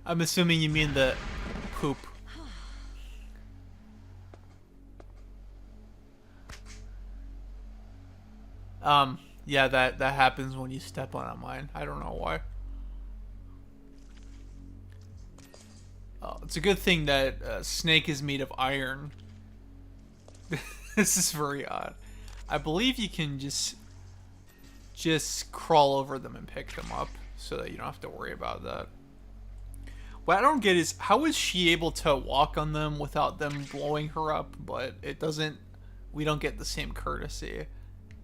I'm assuming you mean the poop. Yeah, that happens when you step on a mine. I don't know why. Oh, it's a good thing that Snake is made of iron. This is very odd. I believe you can just crawl over them and pick them up, so that you don't have to worry about that. What I don't get is, how is she able to walk on them without them blowing her up, but it doesn't, we don't get the same courtesy.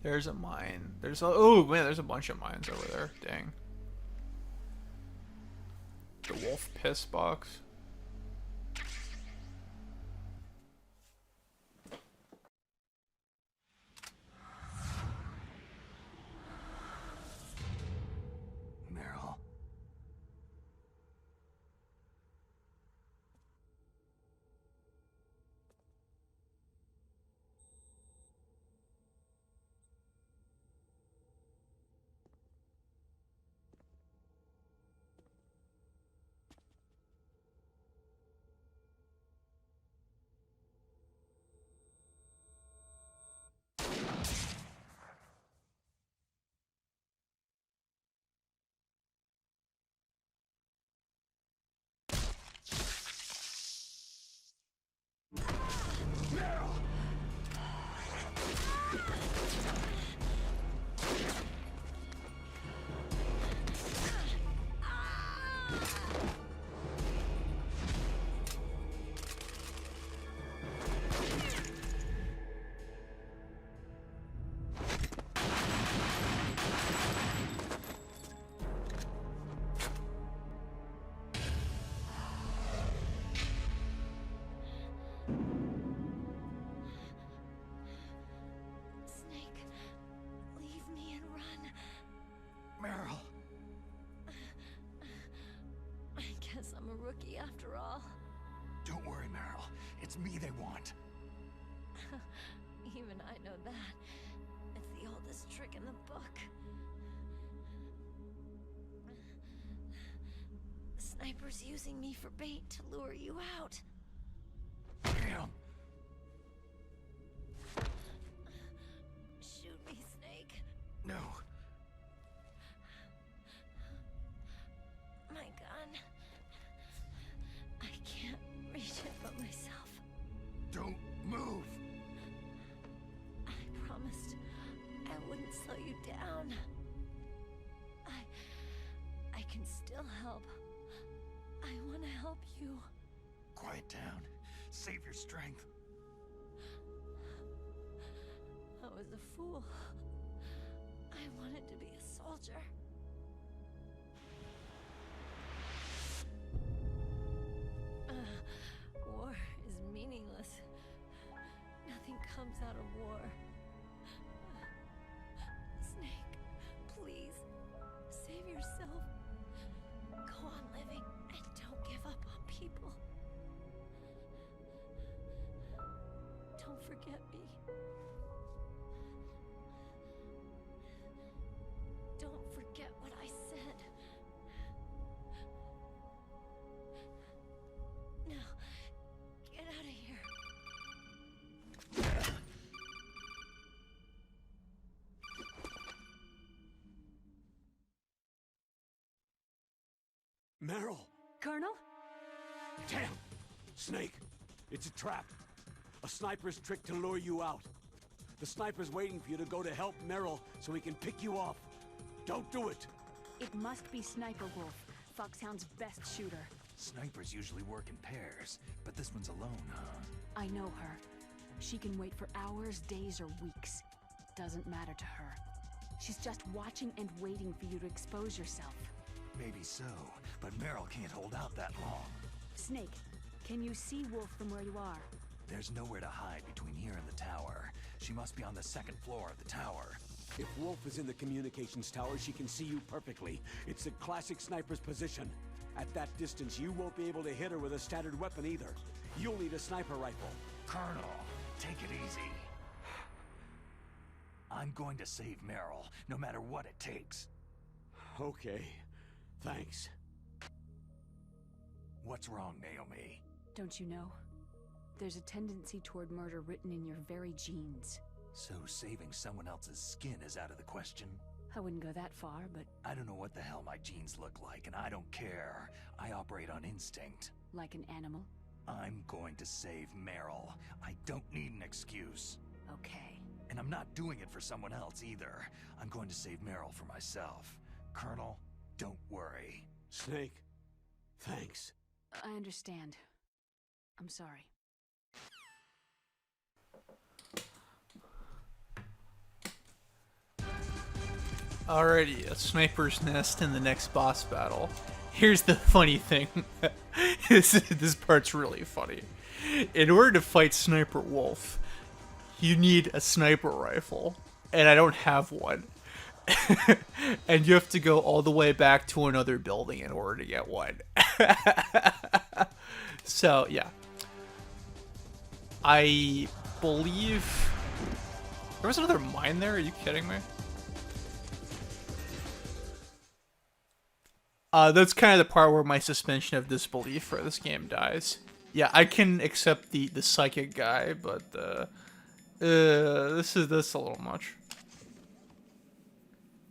There's a mine. Oh man, there's a bunch of mines over there. Dang. The wolf piss box. It's me they want. Even I know that. It's the oldest trick in the book. The sniper's using me for bait to lure you out. Damn. Shoot me, Snake. No. My gun. I can't reach it but myself. Don't move. I promised I wouldn't slow you down. I can still help. I want to help you. Quiet down. Save your strength. I was a fool. I wanted to be a soldier. War is meaningless. Nothing comes out of war. Snake, please, save yourself. Go on living and don't give up on people. Don't forget me. Don't forget what I said. Now, get out of here. Meryl! Colonel? Damn! Snake! It's a trap. A sniper's trick to lure you out. The sniper's waiting for you to go to help Meryl so he can pick you off. Don't do it! It must be Sniper Wolf, Foxhound's best shooter. Snipers usually work in pairs, but this one's alone, huh? I know her. She can wait for hours, days, or weeks. Doesn't matter to her. She's just watching and waiting for you to expose yourself. Maybe so, but Meryl can't hold out that long. Snake, can you see Wolf from where you are? There's nowhere to hide between here and the tower. She must be on the second floor of the tower. If Wolf is in the communications tower, she can see you perfectly. It's a classic sniper's position. At that distance, you won't be able to hit her with a standard weapon either. You'll need a sniper rifle. Colonel, take it easy. I'm going to save Meryl, no matter what it takes. Okay. Thanks. What's wrong, Naomi? Don't you know? There's a tendency toward murder written in your very genes. So saving someone else's skin is out of the question? I wouldn't go that far, but I don't know what the hell my genes look like, and I don't care. I operate on instinct. like an animal? I'm going to save Meryl. I don't need an excuse. Okay. And I'm not doing it for someone else either. I'm going to save Meryl for myself. Colonel, don't worry. Snake, thanks. I understand. I'm sorry. Alrighty, a sniper's nest in the next boss battle. Here's the funny thing. This part's really funny. In order to fight Sniper Wolf, you need a sniper rifle, and I don't have one. And you have to go all the way back to another building in order to get one. So, yeah. I believe... There was another mine there? Are you kidding me? That's kind of the part where my suspension of disbelief for this game dies. Yeah, I can accept the psychic guy, but this is a little much.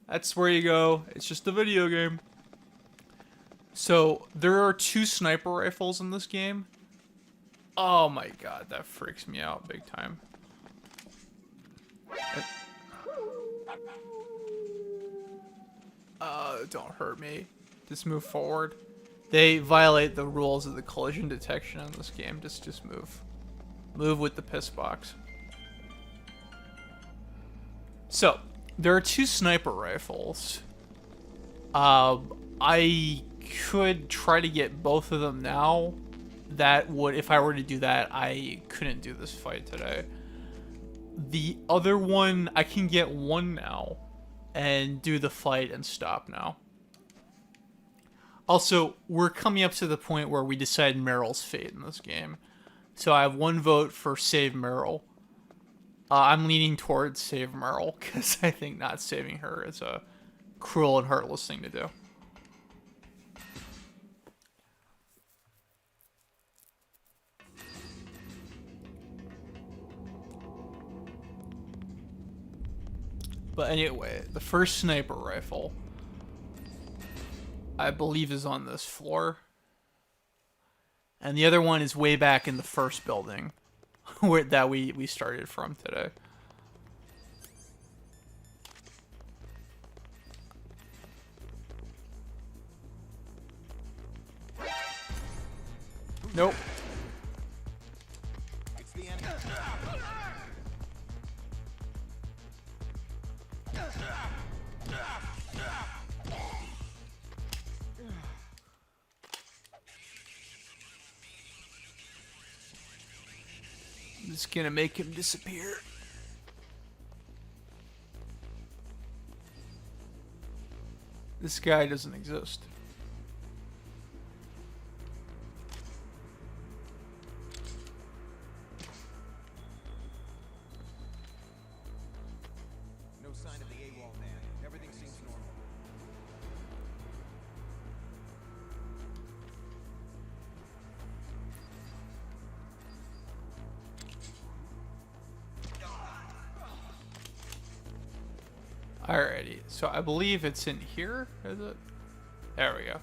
That's where you go. It's just a video game. So there are 2 sniper rifles in this game. Oh my god, that freaks me out big time. Don't hurt me. Just move forward. They violate the rules of the collision detection in this game. Just move. Move with the piss box. So, there are 2 sniper rifles. I could try to get both of them now. That would, if I were to do that, I couldn't do this fight today. The other one, I can get one now and do the fight and stop now. Also, we're coming up to the point where we decide Meryl's fate in this game. So I have one vote for save Meryl. I'm leaning towards save Meryl because I think not saving her is a cruel and heartless thing to do. But anyway, the first sniper rifle, I believe, is on this floor. And the other one is way back in the first building that we started from today. Nope. It's the end. I'm just gonna make him disappear. This guy doesn't exist. No sign of the AWOL man. Everything seems normal. Alrighty, so I believe it's in here, is it? There we go.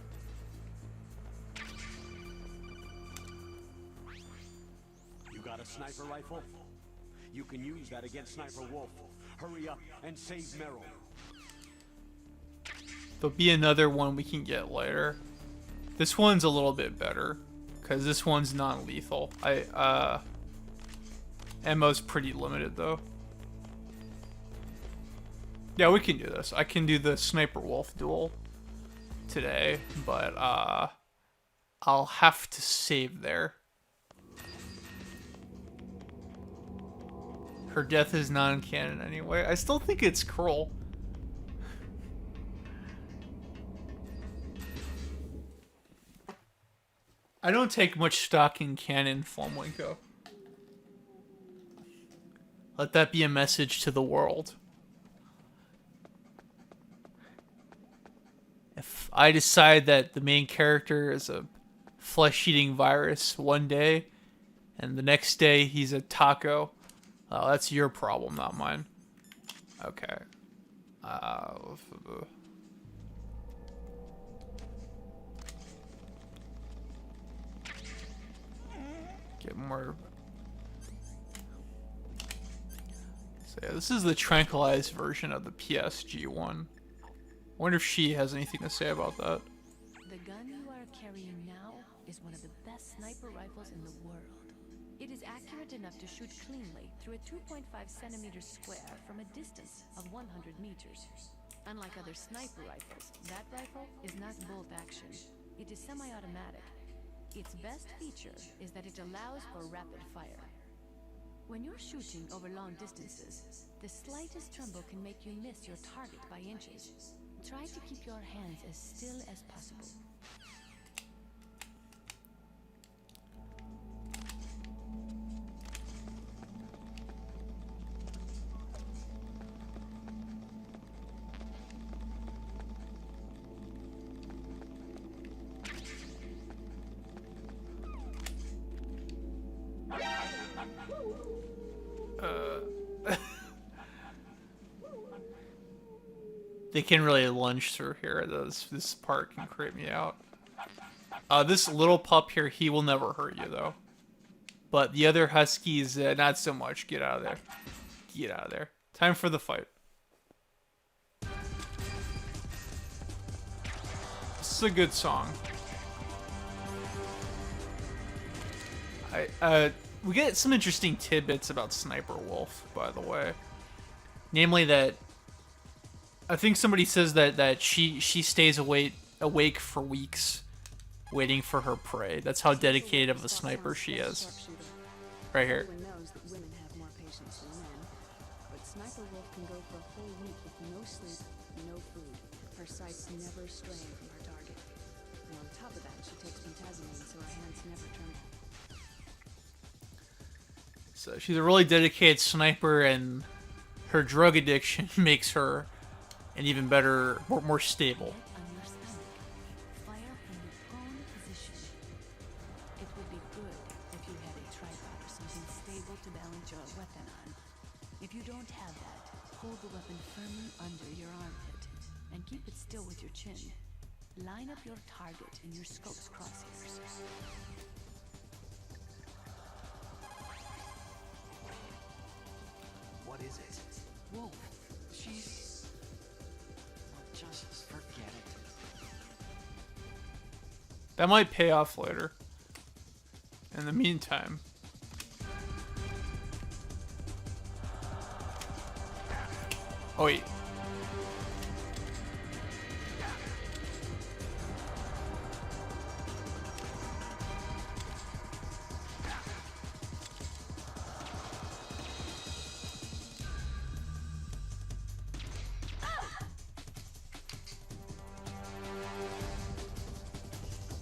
You got a sniper rifle? You can use that against Sniper Wolf. Hurry up and save Meryl. There'll be another one we can get later. This one's a little bit better, because this one's non-lethal. Ammo's pretty limited, though. Yeah, we can do this. I can do the Sniper Wolf duel today, but I'll have to save there. Her death is non-canon anyway. I still think it's cruel. I don't take much stock in canon, Flumwinko. Let that be a message to the world. If I decide that the main character is a flesh-eating virus one day, and the next day he's a taco, that's your problem, not mine. Okay. Get more. So yeah, this is the tranquilized version of the PSG one. I wonder if she has anything to say about that. The gun you are carrying now is one of the best sniper rifles in the world. It is accurate enough to shoot cleanly through a 2.5 centimeter square from a distance of 100 meters. Unlike other sniper rifles, that rifle is not bolt action. It is semi-automatic. Its best feature is that it allows for rapid fire. When you're shooting over long distances, the slightest tremble can make you miss your target by inches. Try to keep your hands as still as possible. They can really lunge through here. This part can creep me out. This little pup here, he will never hurt you, though. But the other huskies, not so much. Get out of there. Get out of there. Time for the fight. This is a good song. We get some interesting tidbits about Sniper Wolf, by the way. Namely that I think somebody says that she stays awake for weeks waiting for her prey. That's how dedicated of a sniper she is. Right here. Everyone knows that women have more patience than men, but Sniper Wolf can go for a whole week with no sleep, no food. Her sights never straying from her target. And on top of that, she takes pentazamine so her hands never tremble. So she's a really dedicated sniper, and her drug addiction makes her an even better, more stable. On your stomach. Fire from your prone position. It would be good if you had a tripod or something stable to balance your weapon on. If you don't have that, hold the weapon firmly under your armpit and keep it still with your chin. Line up your target in your scope's crosshairs. What is it? Wolf, she's... Just forget it. That might pay off later. In the meantime... Oh wait.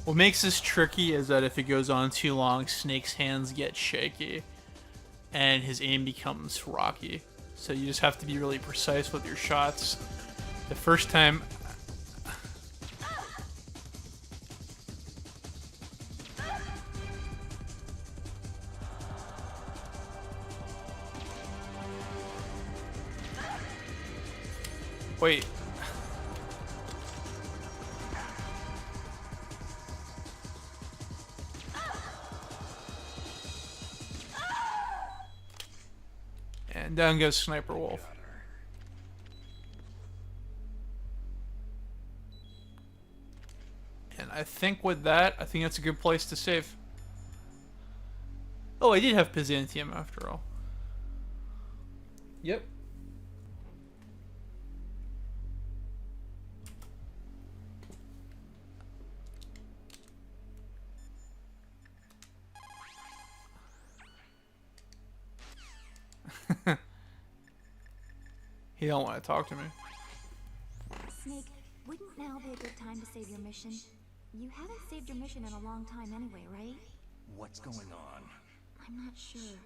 What makes this tricky is that if it goes on too long, Snake's hands get shaky and his aim becomes rocky. So you just have to be really precise with your shots. The first time... Wait. And down goes Sniper Wolf. And I think with that, I think that's a good place to save. Oh, I did have Byzantium after all. Yep. He don't want to talk to me. Snake, wouldn't now be a good time to save your mission? You haven't saved your mission in a long time anyway, right? What's going on? I'm not sure.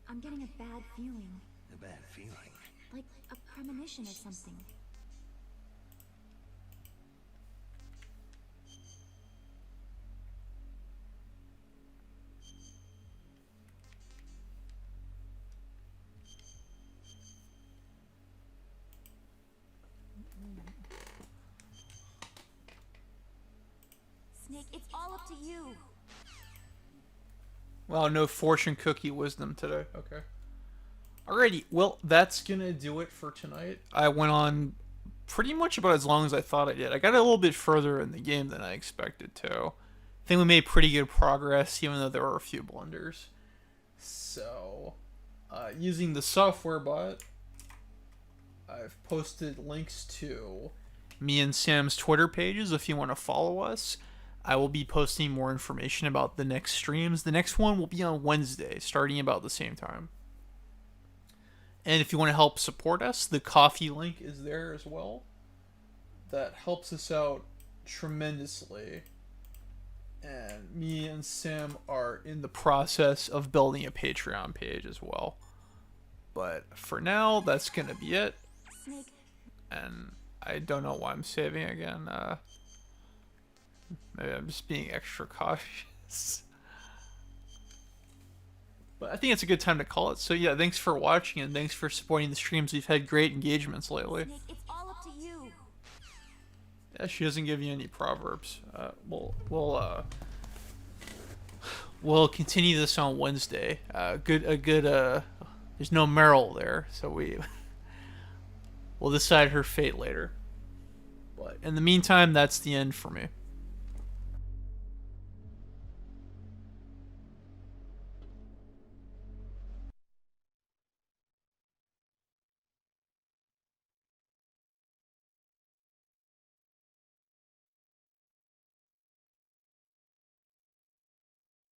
I'm getting a bad feeling. A bad feeling. Like a premonition or something. Snake, it's all up to you. Well, no fortune cookie wisdom today. Okay. Alrighty, well, that's gonna do it for tonight. I went on pretty much about as long as I thought I did. I got a little bit further in the game than I expected to. I think we made pretty good progress, even though there were a few blunders. So, using the software bot, I've posted links to me and Sam's Twitter pages if you want to follow us. I will be posting more information about the next streams. The next one will be on Wednesday, starting about the same time. And if you want to help support us, the coffee link is there as well. That helps us out tremendously. And me and Sam are in the process of building a Patreon page as well. But for now, that's going to be it. Snake. And I don't know why I'm saving again. Maybe I'm just being extra cautious. But I think it's a good time to call it. So yeah, thanks for watching and thanks for supporting the streams. We've had great engagements lately. Snake, it's all up to you. Yeah, she doesn't give you any proverbs. We'll continue this on Wednesday. There's no Meryl there, so we'll decide her fate later. But in the meantime, that's the end for me.